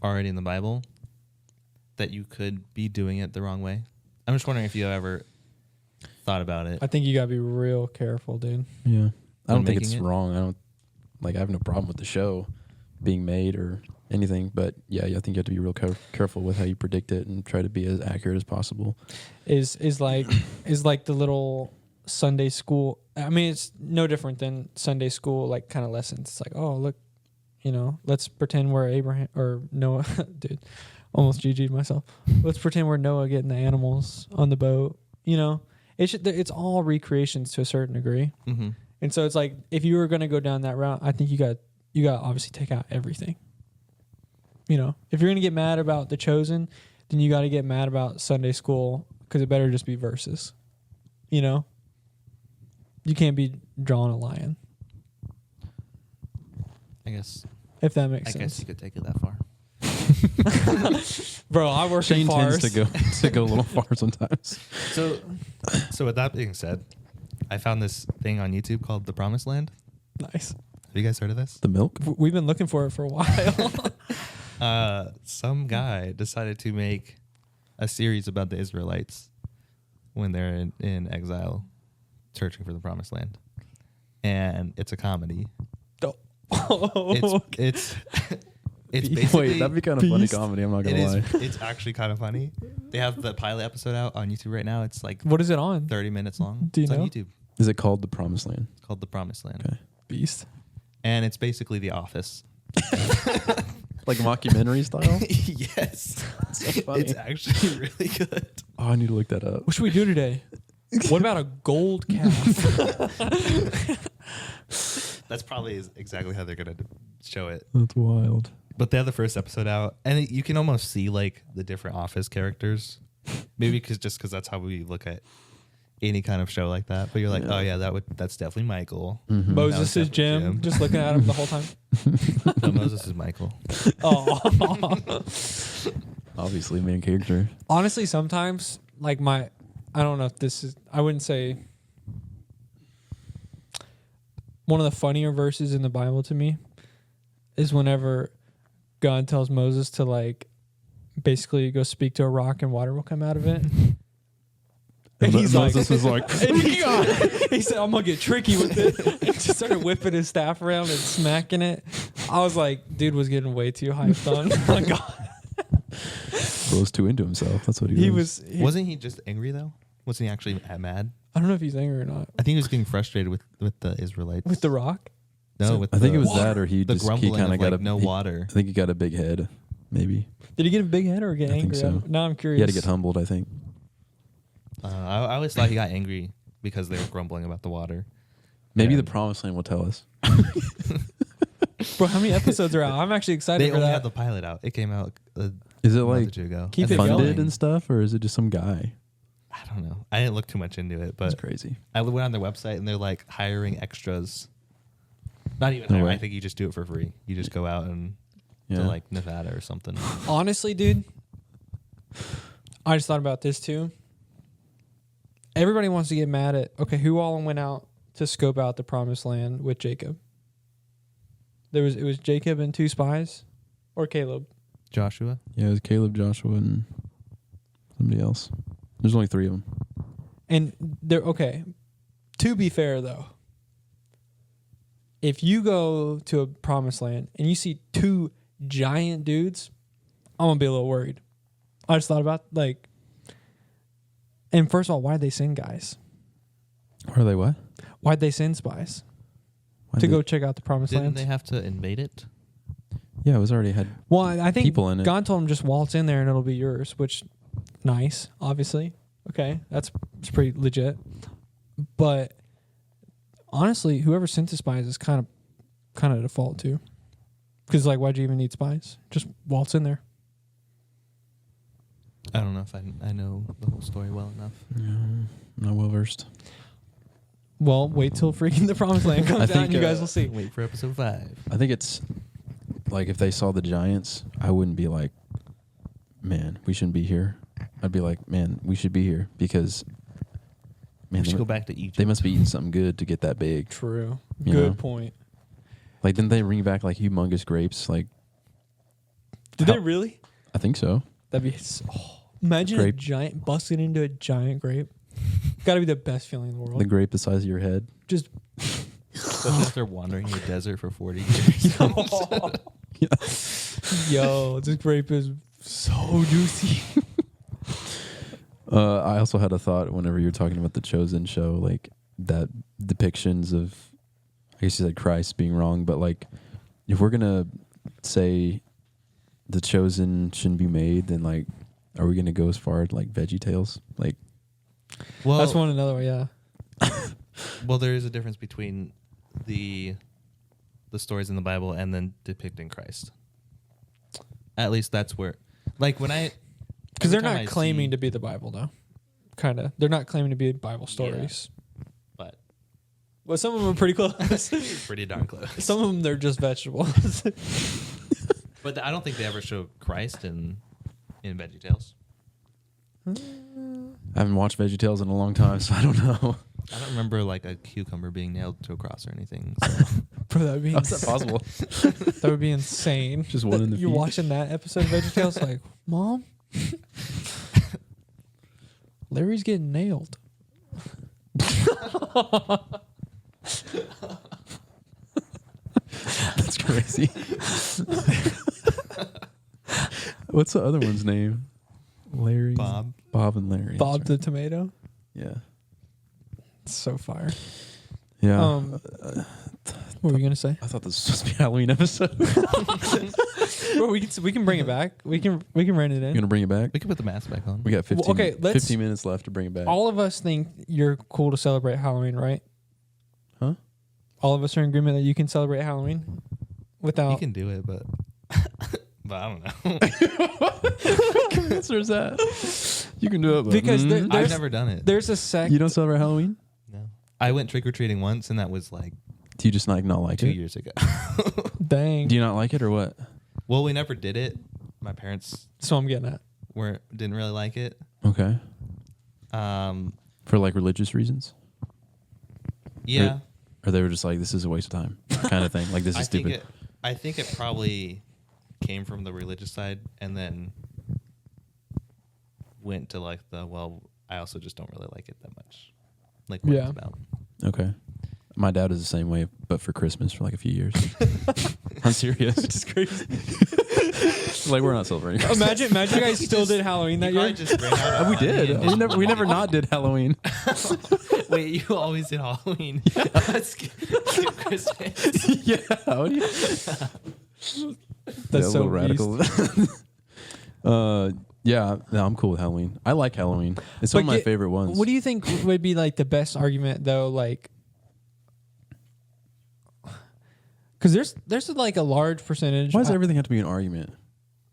already in the Bible that you could be doing it the wrong way. I'm just wondering if you ever thought about it. I think you gotta be real careful, dude. Yeah, I don't think making it's it? wrong. I have no problem with the show being made or anything, but yeah, I think you have to be real careful with how you predict it and try to be as accurate as possible. Is like the little Sunday school. I mean, it's no different than Sunday school like kind of lessons. It's like, oh look, let's pretend we're Abraham or Noah. Dude, almost GG'd myself. Let's pretend we're Noah getting the animals on the boat. It's all recreations to a certain degree. Mm-hmm. And so it's like, if you were going to go down that route, I think you got obviously take out everything. If you're going to get mad about The Chosen, then you got to get mad about Sunday school because it better just be verses. You can't be drawing a lion. I guess. If that makes sense. I guess you could take it that far. Bro, I work Shane in farce. tends to go a little far sometimes. So with that being said, I found this thing on YouTube called The Promised Land. Nice. Have you guys heard of this? The milk? We've been looking for it for a while. Some guy decided to make a series about the Israelites when they're in exile, searching for the Promised Land, and it's a comedy. It's basically. Wait, that'd be kind of funny comedy. I'm not gonna lie. It's actually kind of funny. They have the pilot episode out on YouTube right now. It's like What is it on? 30 minutes long. Do you it's know? on YouTube. Is it called The Promised Land? It's called The Promised Land. Okay. Beast. And it's basically The Office. Like mockumentary style? Yes. So funny. It's actually really good. Oh, I need to look that up. What should we do today? What about a gold calf? That's probably exactly how they're going to show it. That's wild. But they have the first episode out, and you can almost see like the different Office characters. Maybe because that's how we look at any kind of show like that. But you're like, oh yeah, that's definitely Michael. Mm-hmm. Moses is Jim, just looking at him the whole time. No, Moses is Michael. Oh, Obviously, main character. honestly, sometimes like I don't know if this is. I wouldn't say one of the funnier verses in the Bible to me is whenever God tells Moses to like basically go speak to a rock and water will come out of it. And he's Moses was like, and he said, I'm going to get tricky with it. And just started whipping his staff around and smacking it. I was like, dude was getting way too hyped on. Oh my God. Bro's too into himself. That's what He was. was. Wasn't he just angry though? Wasn't he actually mad? I don't know if he's angry or not. I think he was getting frustrated with the Israelites. With the rock? No, with I think the it was water. that, or he the just he grumbling kind of got like a no he- water. I think he got a big head, maybe. Did he get a big head or get I think angry? so. Now I'm curious. He had to get humbled, I think. I always thought he got angry because they were grumbling about the water. Maybe Yeah. the Promised Land will tell us. Bro, how many episodes are out? I'm actually excited They for only that. had the pilot out. It came out Is it a month or like two ago. Keep And it they're funded going. and stuff, or is it just some guy? I don't know. I didn't look too much into it, That's but crazy. I went on their website and they're like hiring extras. Not even No hire. way. I think you just do it for free. You just go out and Yeah. to like Nevada or something. Honestly, dude, I just thought about this too. Everybody wants to get mad at, okay, who all went out to scope out the promised land with Jacob? It was Jacob and 2 spies, or Caleb. Joshua. Yeah, it was Caleb, Joshua, and somebody else. There's only 3 of them. And they're okay. To be fair though, if you go to a promised land and you see 2 giant dudes, I'm gonna be a little worried. I just thought about like, and first of all, why'd they send guys? Or are they what? Why'd they send spies Why'd to they- go check out the promised Didn't land? they have to invade it? Yeah, it was already had. Well, I think people in it? God told him just waltz in there and it'll be yours, which nice, obviously. Okay, it's pretty legit. But honestly, whoever sent the spies is kind of default too. Because like, why'd you even need spies? Just waltz in there. I don't know if I know the whole story well enough. Yeah, not well versed. Well, wait till freaking the promised land comes I out think, and you guys will see. Wait for episode 5. I think it's like if they saw the Giants, I wouldn't be like, man, we shouldn't be here. I'd be like, man, we should be here because, man, We should go back to Egypt. they must be eating something good to get that big. True. You Good know? point. Like, didn't they bring back like humongous grapes? Like, Did How- they really? I think so. That'd be. Imagine a Grape. giant busting into a giant grape. Got to be the best feeling in the world. The grape the size of your head. Just Especially after wandering the desert for 40 years. yo, this grape is so juicy. I also had a thought whenever you were talking about the Chosen show, like that depictions of, I guess you said Christ being wrong, but like if we're gonna say the Chosen shouldn't be made, then like, are we gonna go as far as like VeggieTales? Like, Well, That's one another one, yeah. well, there is a difference between the stories in the Bible and then depicting Christ. At least that's where, like when I, Because they're not claiming to be the Bible, though. Kind of. They're not claiming to be Bible stories. but Well, some of them are pretty close. it's pretty darn close. Some of them, they're just vegetables. But I don't think they ever show Christ in VeggieTales. I haven't watched VeggieTales in a long time, so I don't know. I don't remember like a cucumber being nailed to a cross or anything. So. Bro, that would be How's that possible? that would be insane. Just one in the You're feet. watching that episode of VeggieTales like, Mom? Larry's getting nailed. That's crazy. What's the other one's name? Larry. Bob. Bob and Larry. Bob that's the right. tomato. Yeah. It's so fire. Yeah. What were you going to say? I thought this was supposed to be a Halloween episode. Bro, we can bring it back. We can rent it You in. gonna bring it back? We can put the mask back on. We got 15, Well, okay, let's- 15 minutes left to bring it back. All of us think you're cool to celebrate Halloween, right? Huh? All of us are in agreement that you can celebrate Halloween without. You can do it, but but I don't know. What answer is that? You can do it, but Because there- I've there's- never done it. There's a sect. you don't celebrate Halloween? No. I went trick or treating once, and that was like Do you just not like 2 it? years ago. Dang. Do you not like it or what? Well, we never did it. My parents So I'm getting at. didn't really like it. Okay. Um, For like religious reasons? yeah, Or they were just like, this is a waste of time kind of thing. Like, this is stupid. I think it probably came from the religious side, and then went to like I also just don't really like it that much. Like what Yeah. it's about. Okay. My dad is the same way, but for Christmas for like a few years. I'm serious. It's crazy. Like, we're not celebrating. Imagine you guys still did Halloween that You year. probably just bring out We did. We never not did Halloween. Wait, you always did Halloween. Skip Christmas. Yeah. What do you? That's a so little radical. Yeah, no, I'm cool with Halloween. I like Halloween. It's one of my favorite ones. What do you think would be like the best argument though? Like, because there's like a large percentage. Why does everything have to be an argument?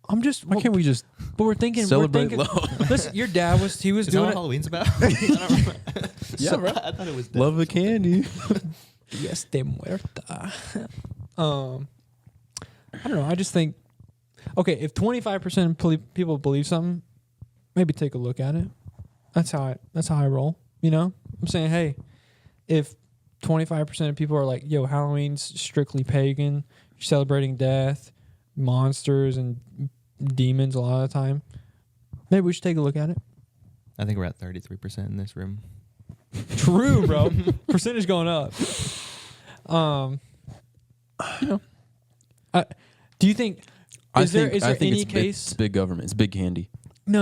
I'm just. Why can't we just But we're thinking. celebrate we're thinking, love? Listen, your dad was. He was Is that doing what it. Halloween's about? I don't remember. Yeah, bro. I thought it was Love the candy. Yes, de muerta. I don't know. I just think, okay, if 25% of people believe something, maybe take a look at it. That's how I roll. You know, I'm saying, hey, if 25% of people are like, yo, Halloween's strictly pagan, you're celebrating death, monsters, and demons a lot of the time, maybe we should take a look at it. I think we're at 33% in this room. True, bro. Percentage going up. You know, do you think? Is there any case? It's big government. It's big candy. No.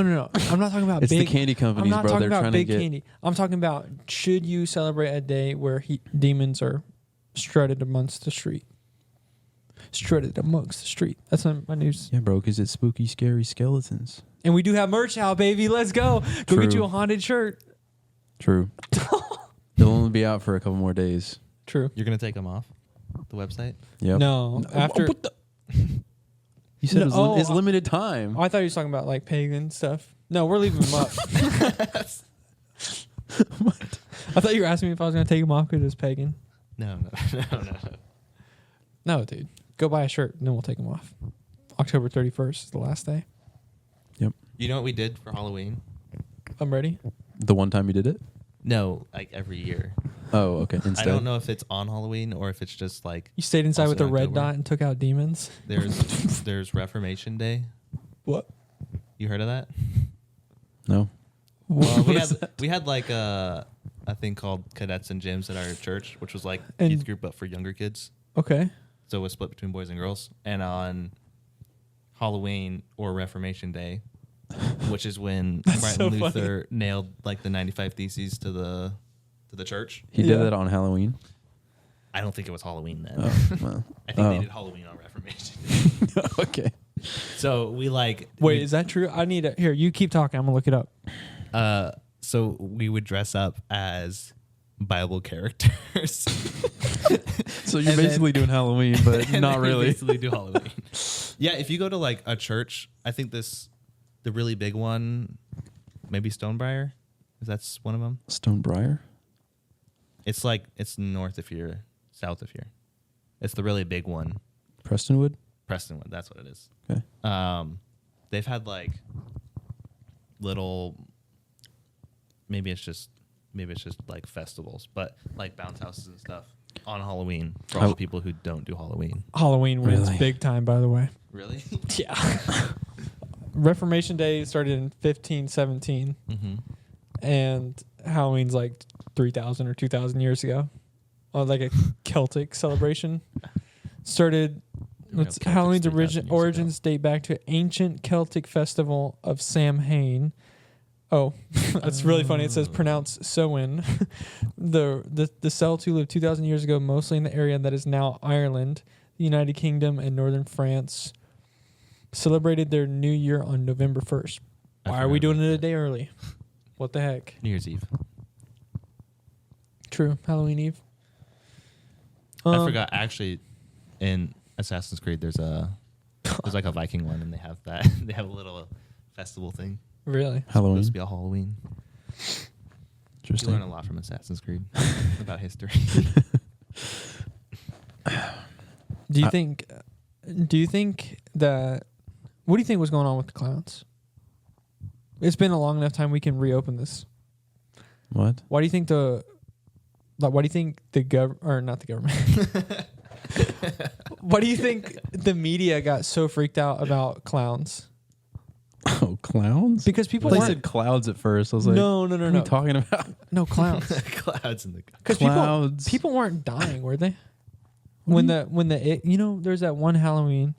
I'm not talking about It's big. the candy I'm companies, not bro. talking They're about trying to big get. candy. I'm talking about should you celebrate a day where demons are strutted amongst the street? Strutted amongst the street. That's on my news. Yeah, bro, because it's spooky, scary skeletons. And we do have merch out, baby. Let's go. Go get True. you a haunted shirt. True. They'll only be out for a couple more days. True. You're gonna take them off the website? Yep. No, after. What the? You said No, it's limited time. I thought you were talking about like pagan stuff. No, we're leaving them up. What? I thought you were asking me if I was going to take them off because it's pagan. No. No, dude. Go buy a shirt and then we'll take them off. October 31st is the last day. You know what we did for Halloween? I'm ready. The one time you did it? No, like every year. Oh, okay. Instead. I don't know if it's on Halloween or if it's just like You stayed inside Also with a in red October. dot and took out demons. there's Reformation Day. What? You heard of that? No. Well, we had like a thing called Cadets and Gyms at our church, which was like And- youth group but for younger kids. Okay. So it was split between boys and girls. And on Halloween or Reformation Day, which is when Martin so funny. Luther nailed like the 95 Theses to the church. He Yeah. did that on Halloween. I don't think it was Halloween then. Oh, well. I think they Oh. did Halloween on Reformation Day. Okay. So we like Wait, is that true? I need to. Here, you keep talking. I'm going to look it up. so we would dress up as Bible characters. So you're And basically doing Halloween, but And not then we really. basically do Halloween. Yeah, if you go to like a church, I think the really big one, maybe Stonebriar, if that's one of them. Stonebriar? It's like it's north of here, south of here. It's the really big one, Prestonwood? Prestonwood. That's what it is. Okay. They've had like little, maybe it's just like festivals, but like bounce houses and stuff on Halloween for all the people who don't do Halloween. Halloween wins Really? big time, by the way. Really? Yeah. Reformation Day started in 1517, Mm-hmm. and Halloween's like 3,000 or 2,000 years ago. Like a Celtic celebration. Started. Halloween's origins date back to ancient Celtic festival of Samhain. Oh, that's really funny. It says pronounced Samhain. the Celts who lived 2,000 years ago, mostly in the area that is now Ireland, the United Kingdom, and northern France, celebrated their New Year on November 1st. I Why are we forgot doing about it a that. day early? What the heck? New Year's Eve. True. Halloween Eve. I forgot. Actually, in Assassin's Creed, there's like a Viking one, and they have that. They have a little festival thing. Really? Halloween. Supposed to be a Halloween. You Interesting. learn a lot from Assassin's Creed about history. Do you think? Do you think that? What do you think was going on with the clowns? It's been a long enough time. We can reopen this. What? Why do you think the? Like, why do you think the not the government? Why do you think the media got so freaked out about clowns? Oh, clowns? Because people They weren't. said clouds at first. I was like, No, what are you talking about? no clowns. Clouds in the. Because Clouds. people weren't dying, were they? When there's that one Halloween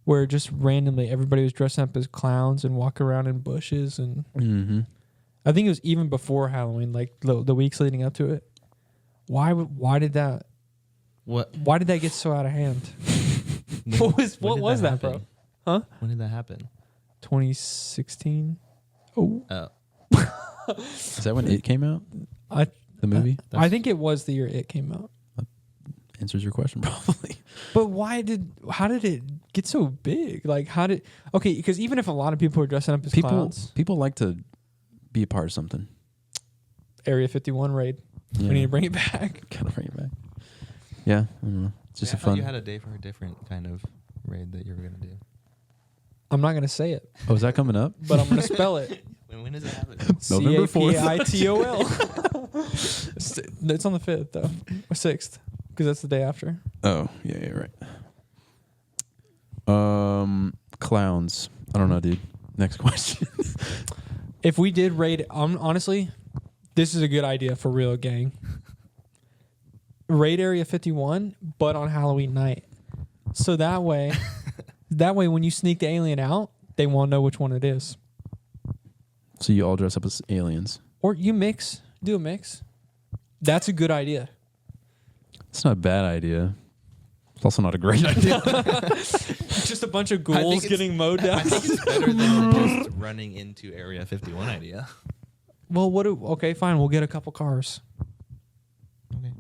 where just randomly everybody was dressing up as clowns and walking around in bushes, and Mm-hmm. I think it was even before Halloween, like the weeks leading up to it. Why did that? What? Why did that get so out of hand? What was that, bro? Huh? When did that happen? 2016. Oh, Oh, Is that when it came out? I The movie? I think it was the year it came out. Answers your question, probably. But how did it get so big? Like, because even if a lot of people are dressing up as clowns, People like to be a part of something. Area 51 raid, Yeah. we need to bring it back. Gotta bring it back. Yeah, I don't know. It's just I a thought fun. you had a day for a different kind of raid that you were gonna do. I'm not gonna say it, Oh, is that coming up? but I'm gonna spell it. When does it happen? November 4th. CAPITOL. It's on the 5th though, or 6th, because that's the day after. Oh, yeah, right. Clowns. I don't know, dude. Next question. If we did raid, honestly, this is a good idea for real, gang. Raid Area 51, but on Halloween night. So that way when you sneak the alien out, they won't know which one it is. So you all dress up as aliens. Or you do a mix. That's a good idea. It's not a bad idea. It's also not a great idea. Just a bunch of I think ghouls it's- getting mowed I down. think it's better than the just running into Area 51 idea. Well, okay, fine. We'll get a couple cars. Okay.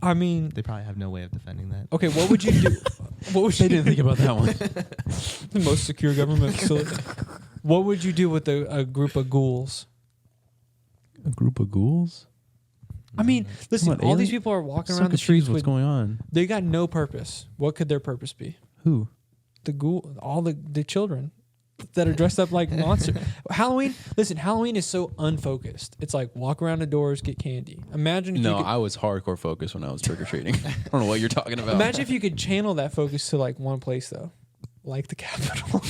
I mean, They probably have no way of defending that. okay, what would you do? What would They you didn't think about that one. the most secure government facility? What would you do with a group of ghouls? A group of ghouls? I mean, listen, on, all these alien? people are walking So around the confused streets what's with going on. they got no purpose. What could their purpose be? Who? The ghoul, all the children that are dressed up like monsters. Halloween is so unfocused. It's like walk around the doors, get candy. Imagine if No, you could, I was hardcore focused when I was trick-or-treating. I don't know what you're talking about. imagine if you could channel that focus to like one place though, like the Capitol.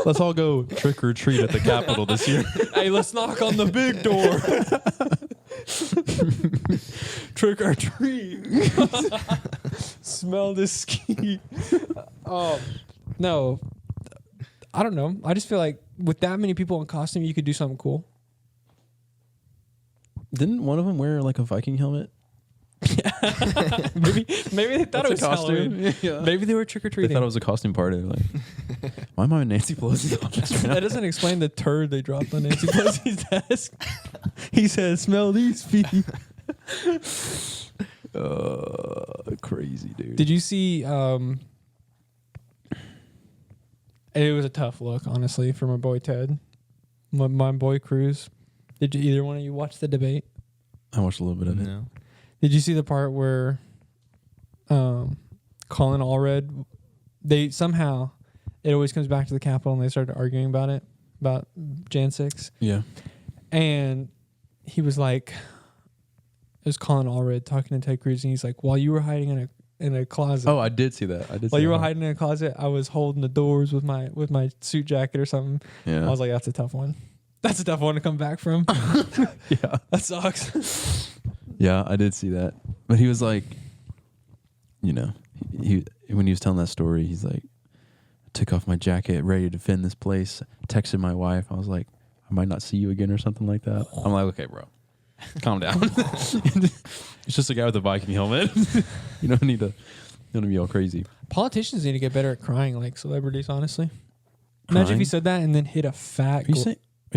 Let's all go trick-or-treat at the Capitol this year. Hey, let's knock on the big door. Trick or treat. Smell this ski. No, I don't know. I just feel like with that many people in costume, you could do something cool. Didn't one of them wear like a Viking helmet? Maybe they thought it was Halloween. Yeah. Maybe they were trick or They treating. thought it was a costume party. Like, why am I in Nancy Pelosi's office right now? That doesn't explain the turd they dropped on Nancy Pelosi's desk. He said, "Smell these feet." Crazy, dude. Did you see? It was a tough look, honestly, for my boy Ted, my boy Cruz. Did you, either one of you watch the debate? I watched a little bit of it. No. Did you see the part where Colin Allred? They somehow it always comes back to the Capitol, and they started arguing about Jan 6, Yeah. and he was like, it was Colin Allred talking to Ted Cruz, and he's like, while you were hiding in a closet. Oh, I did see that. While you were hiding in a closet, I was holding the doors with my suit jacket or something. Yeah. I was like, that's a tough one. That's a tough one to come back from. yeah. That sucks. Yeah, I did see that. But he was like, you know, he when he was telling that story, he's like, I took off my jacket, ready to defend this place. Texted my wife. I was like, I might not see you again or something like that. I'm like, okay, bro, calm down. It's just a guy with a Viking helmet. You don't need to Gonna be all crazy. Politicians need to get better at crying like celebrities, honestly. Imagine if you said that and then hit a fat Are you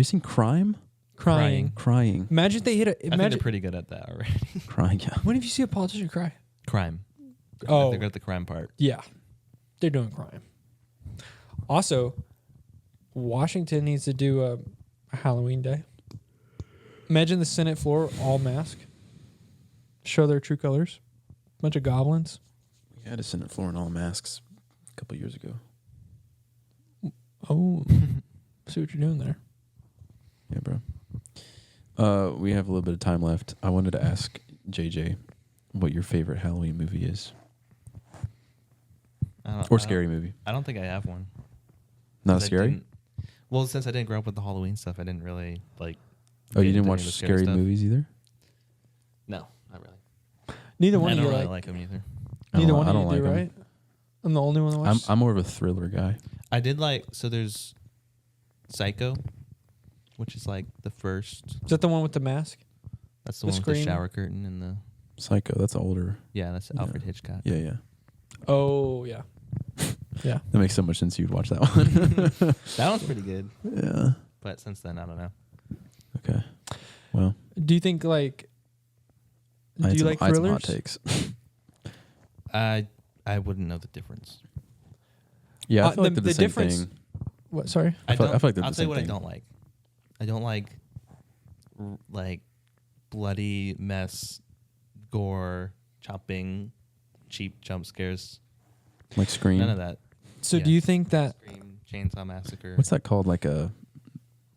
saying crime? crying. Crying. Imagine if they hit a I think imagine they're pretty good at that already. Crying, yeah. when have you see a politician cry? Crime. Oh. They're good at the crime part. Yeah. They're doing crime. Also, Washington needs to do a Halloween day. Imagine the Senate floor all mask. Show their true colors. Bunch of goblins. We had a Senate floor in all masks a couple years ago. Oh. See what you're doing there. Yeah, bro. We have a little bit of time left. I wanted to ask JJ what your favorite Halloween movie is. Or scary movie. I don't think I have one. Not 'Cause I scary? didn't- Well, since I didn't grow up with the Halloween stuff, I didn't really like. Oh, you get didn't into watch any of the scary stuff. movies either? No, not really. Neither I one of don't you really like. like them either. Neither one I of don't you do, like 'em. right? I'm the only one that watches. I'm more of a thriller guy. I did like. So there's Psycho, which is like the first. Is that the one with the mask? That's the The one with the Scream? shower curtain and the. Psycho, that's older. Yeah, that's Yeah. Alfred Hitchcock. Yeah, yeah. Oh, yeah. Yeah. That makes so much sense you'd watch that one. That one's pretty good. Yeah. But since then, I don't know. Okay. Well, Do you think, like, I do had you some, like I had some hot thrillers? takes. I wouldn't know the difference. Yeah, I feel like the they're the same difference- thing. What? Sorry? I feel like they're I'll the tell you same what thing. I don't like. I don't like bloody mess, gore, chopping, cheap jump scares. Like Scream. None of that. So Yeah. do you think that Scream, Chainsaw Massacre. What's that called? Like a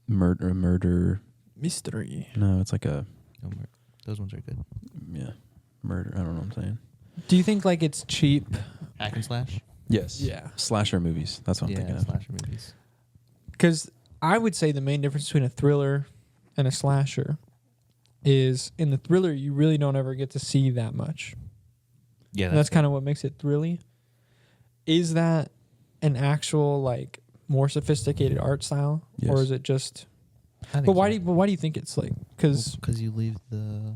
murder. mystery? No, it's like a Those ones are good. murder. I don't know what I'm saying. Do you think, like, it's cheap? Hack and slash. Yes. Yeah. Slasher movies. That's what I'm thinking Yeah, of. slasher movies. Because I would say the main difference between a thriller and a slasher is in the thriller, you really don't ever get to see that much. Yeah, And that's kind of what makes it thrilly. Is that an actual, like, more sophisticated art style? Yes. Or is it just... I think But why so. do you think it's like... Because... you leave the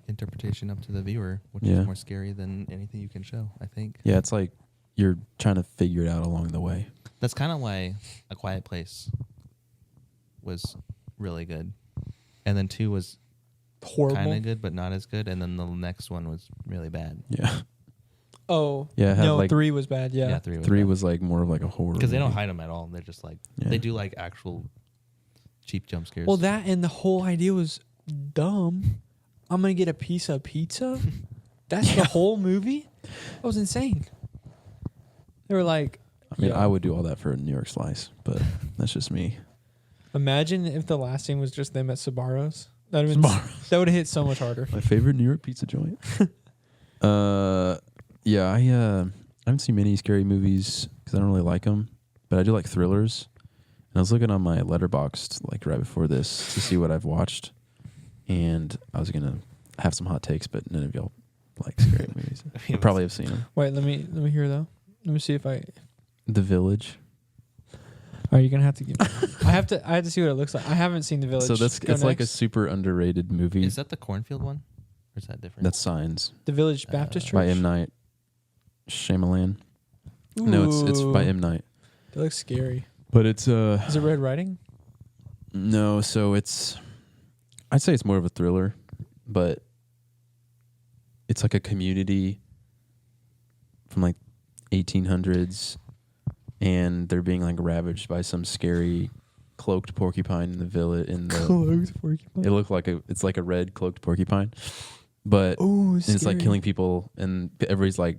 interpretation up to the viewer, which Yeah. is more scary than anything you can show, I think. Yeah, it's like you're trying to figure it out along the way. That's kind of why A Quiet Place was really good. And then 2 was horrible. kind of good, but not as good. And then the next one was really bad. Yeah. Oh. Yeah, it had no, like 3 was bad, yeah. 3 was Three bad. was like more of like a horror. Because they don't movie. hide them at all. They're just like, Yeah. they do like actual cheap jump scares. Well, that and the whole idea was dumb. I'm going to get a piece of pizza? That's the whole movie? That was insane. They were like... I mean, yo, I would do all that for a New York slice, but that's just me. Imagine if the last scene was just them at Sbarro's. That would have hit so much harder. My favorite New York pizza joint. Yeah, I haven't seen many scary movies because I don't really like them, but I do like thrillers. And I was looking on my Letterboxd like right before this to see what I've watched, and I was gonna have some hot takes, but none of y'all like scary movies. You probably have seen them. Wait, let me hear though. Let me see if I... The Village. Are you gonna have to give? I have to see what it looks like. I haven't seen The Village. So it's Go like a next. super underrated movie. Is that the cornfield one? Or is that different? That's Signs The Village Baptist Church. by M. Night Shyamalan. No, it's by Ooh, M. Night. That looks scary. But it's Is it Red Riding? no, so I'd say it's more of a thriller, but it's like a community from like 1800s, and they're being like ravaged by some scary cloaked porcupine in the village. Cloaked porcupine. It looked like it's like a red cloaked porcupine, but Ooh, and it's like killing people, and everybody's like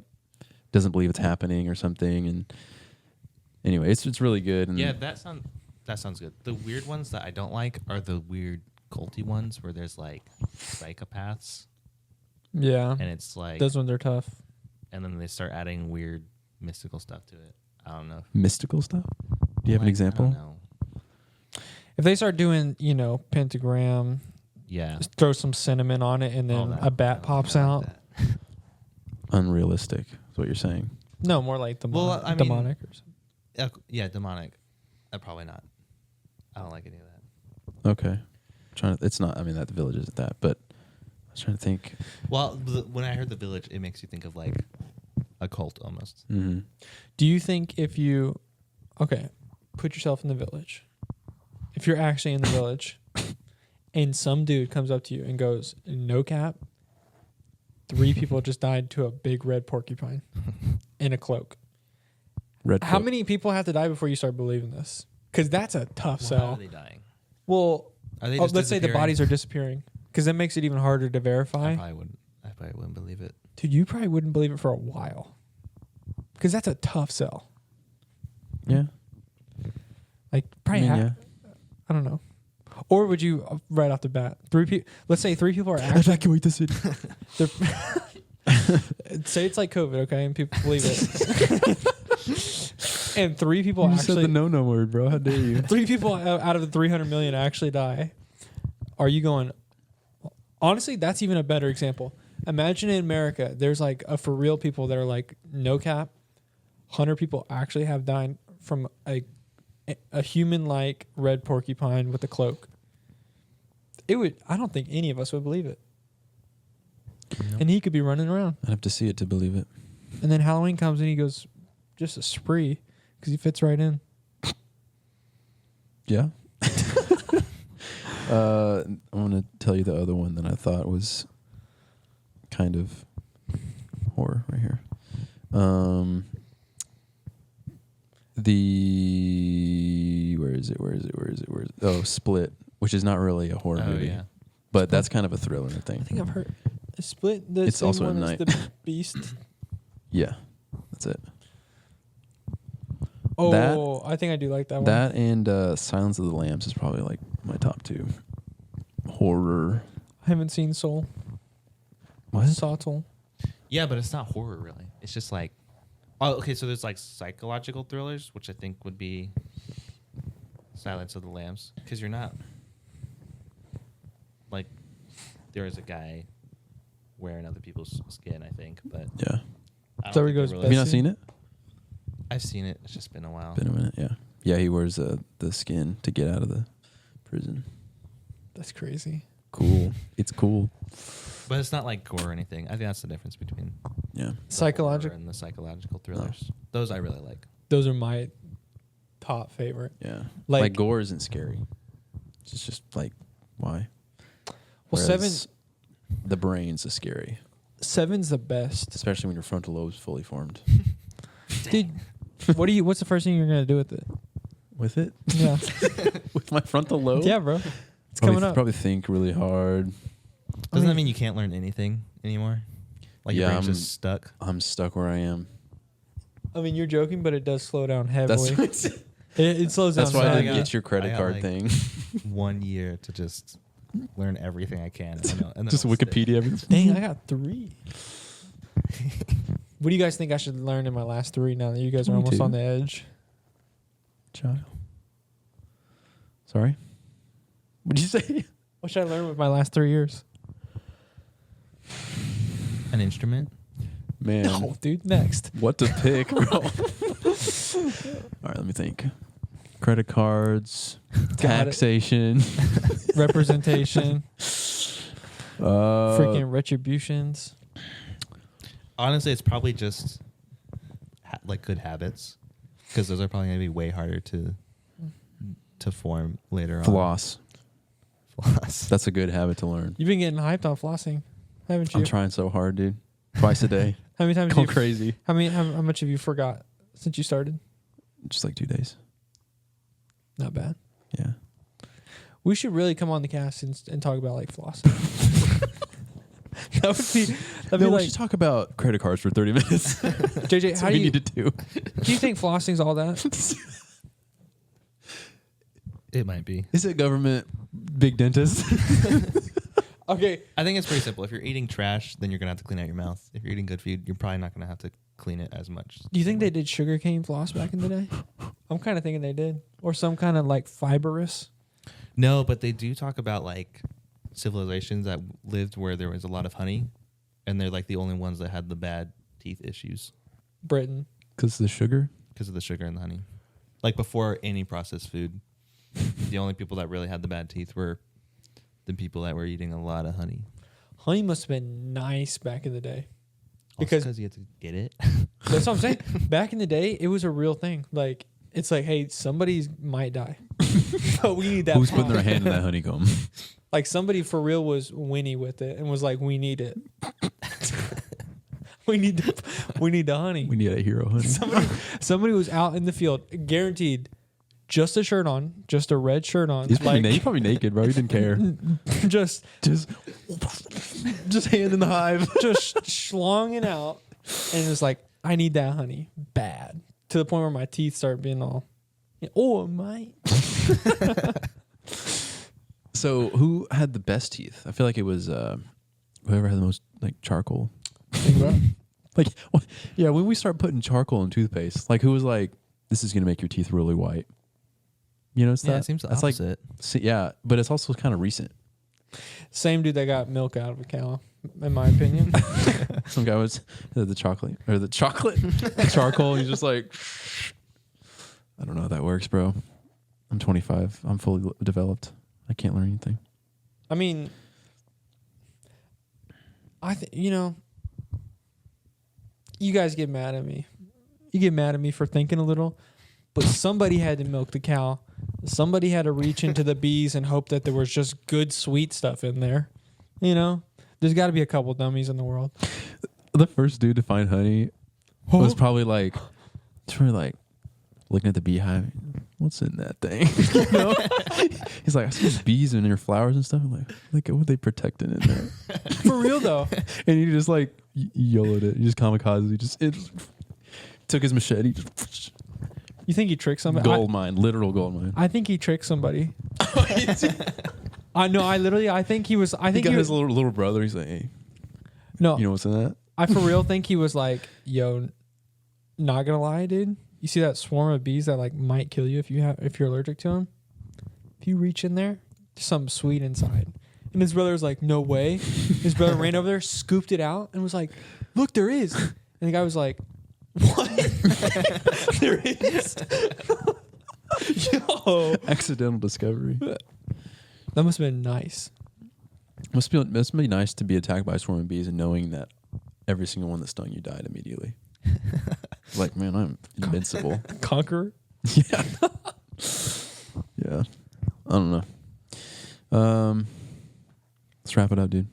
doesn't believe it's happening or something. And anyway, it's really good. And Yeah, that sounds good. The weird ones that I don't like are the weird culty ones where there's like psychopaths Yeah, and it's like those ones are tough. and then they start adding weird mystical stuff to it. I don't know. mystical stuff. Do you have an Like, example? I don't know. If they start doing, pentagram, Yeah. just throw some cinnamon on it, and All then that. a bat I pops like out. that. Unrealistic is what you're saying. No, more like Well, I mean- demonic or something. Yeah, demonic. Probably not. I don't like any of that. Okay. It's not, I mean, that The Village isn't that, but I was trying to think. Well, when I heard The Village, it makes you think of like a cult almost. Mm-hmm. Do you think if you, put yourself in the village. If you're actually in the village and some dude comes up to you and goes, no cap, 3 people just died to a big red porcupine in a cloak. Red. How coat. many people have to die before you start believing this? Because that's a tough How sell. are they dying? Well, Are they just let's say the disappearing? bodies are disappearing. Because that makes it even harder to verify. I probably wouldn't believe it. Dude, you probably wouldn't believe it for a while. Because that's a tough sell. Yeah. Like, probably yeah. I don't know. Or would you, right off the bat, let's say 3 people are actually... Evacuate the city. Say it's like COVID, okay? And people believe it. And 3 people You actually... said the no word, bro. How dare you? 3 people out of the 300 million actually die. Are you going... Honestly, that's even a better example. Imagine in America, there's like a for real people that are like, no cap, 100 people actually have died from a human-like red porcupine with a cloak. I don't think any of us would believe it. And he could be running around. I'd have to see it to believe it. And then Halloween comes and he goes, just a spree, because he fits right in. Yeah. I want to tell you the other one that I thought was kind of horror right here. Where is it? Oh, Split, which is not really a horror movie, yeah. but that's kind of a thriller thing. I think I've heard. Split, the It's same also one at as night. the Beast. Yeah, that's it. Oh, I think I do like that one. That and Silence of the Lambs is probably like my top 2 horror. I haven't seen Soul. What? Saw Soul. Yeah, but it's not horror really. It's just like, oh, okay. So there's like psychological thrillers, which I think would be Silence of the Lambs, because you're not like, there is a guy wearing other people's skin, I think, but Yeah. I don't So he think they're goes really- Have you not Bessie? seen it? I've seen it. It's just been a while. Been a minute, yeah. Yeah, he wears the skin to get out of the prison. That's crazy. Cool. It's cool. But it's not like gore or anything. I think that's the difference between Yeah. the Psychological. horror and the psychological thrillers. Those I really like. Those are my top favorite. Yeah. Like- Like gore isn't scary. It's just like, why? Well, Whereas the brain's is scary, Seven's the best. especially when your frontal lobe's fully formed. Dude, what's the first thing you're gonna do with it? With it? Yeah. With my frontal lobe? Yeah, bro. It's Probably, coming up. probably think really hard. Doesn't that mean you can't learn anything anymore? Like your Yeah, brain's I'm- just stuck? I'm stuck where I am. I mean, you're joking, but it does slow down That's heavily. it slows down. that's why I heavily. didn't get your credit I got, card like, thing. 1 year to just learn everything I can. And then Just I'll stick. Wikipedia everything. Dang, I got 3. What do you guys think I should learn in my last 3 now that you guys are almost 22. on the edge? Child. Sorry? What did you say? What should I learn with my last 3 years? An instrument? Man. No, dude. Next. What to pick, bro? All right, let me think. Credit cards, Got it. taxation, Representation. Freaking freaking retributions. Honestly, it's probably just like good habits, because those are probably going to be way harder to form later floss. on. Floss. That's a good habit to learn. You've been getting hyped on flossing, haven't you? I'm trying so hard, dude. Twice a day. How many times? Go have you, crazy. how much have you forgot since you started? Just like 2 days. Not bad. Yeah. We should really come on the cast and talk about like flossing. that'd be we like should talk about credit cards for 30 minutes. JJ. That's How what do we you need to do. do you think flossing's all that? It might be. Is it government big dentist? Okay. I think it's pretty simple. If you're eating trash, then you're going to have to clean out your mouth. If you're eating good food, you're probably not going to have to clean it as much. Do you think they did sugarcane floss back in the day? I'm kind of thinking they did, or some kind of like fibrous. No, but they do talk about like civilizations that lived where there was a lot of honey, and they're like the only ones that had the bad teeth issues Britain. Because the sugar? because of the sugar and the honey. Like before any processed food, the only people that really had the bad teeth were the people that were eating a lot of honey. Honey must have been nice back in the day. Because you have to get it. that's what I'm saying. Back in the day, it was a real thing. Like, it's like, hey, somebody might die. But we need that. Who's pie. putting their hand in that honeycomb? Like, somebody for real was Winnie with it and was like, we need it. we need the honey. We need a hero honey. Somebody was out in the field, guaranteed, just a shirt on, just a red shirt on. He's probably naked, bro. He didn't care. just hand in the hive. just schlong it out. And it was like, I need that honey bad. To the point where my teeth start being all, oh, mate. So who had the best teeth? I feel like it was whoever had the most like charcoal. Like, yeah, when we start putting charcoal in toothpaste, like who was like, this is gonna make your teeth really white. You know, Yeah, it seems the opposite. Like, yeah, but it's also kind of recent. Same dude that got milk out of a cow, in my opinion. Some guy was the charcoal. He's just like, I don't know how that works, bro. I'm 25. I'm fully developed. I can't learn anything. I mean, you guys get mad at me. You get mad at me for thinking a little, but somebody had to milk the cow. Somebody had to reach into the bees and hope that there was just good, sweet stuff in there. You know, there's got to be a couple dummies in the world. The first dude to find honey was probably like looking at the beehive. What's in that thing? You know? He's like, I see bees in your flowers and stuff. I'm like, look at what they protecting in there. For real though. And he just like YOLO'd it. He just kamikaze. He just took his machete. You think he tricked somebody? Gold mine, literal gold mine. I think he tricked somebody. I think he was. I think he got he his was, little brother. He's like, hey, no, you know what's in that? I for real think he was like, yo, not gonna lie, dude. You see that swarm of bees that like might kill you if you're allergic to them? If you reach in there, there's something sweet inside. And his brother was like, no way. His brother ran over there, scooped it out, and was like, look, there is. And the guy was like, what? There is. Yo. Accidental discovery. That must have been nice. Must be nice to be attacked by a swarm of bees and knowing that every single one that stung you died immediately. Like, man, I'm invincible. Conqueror? Yeah. Yeah. I don't know. Let's wrap it up, dude.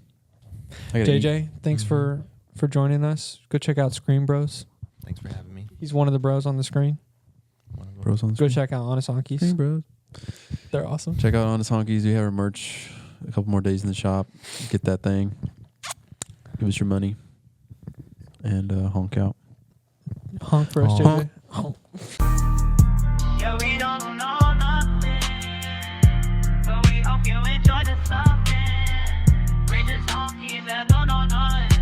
JJ, thanks for joining us. Go check out Screen Bros. Thanks for having me. He's one of the bros on the screen. Bros on the Go screen. check out Honest Honkies. Hey, bros. They're awesome. Check out Honest Honkies. We have our merch. A couple more days in the shop. Get that thing. Give us your money. And honk out. Honk for us, JJ. Honk. Yeah, we don't know nothing, but we hope you enjoy the something. We just honkies that don't know nothing.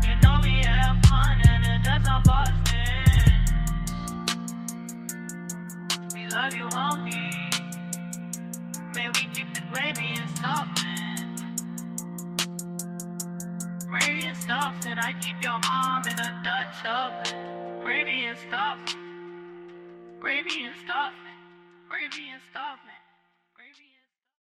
You know we have fun and it does not busting. We love you, honky. Man, we keep the gravy and stuff, man. Gravy and stuff, and I keep your mom in a Dutch oven. Gravy and stuff. Gravy and stuff. Gravy and stuff, man.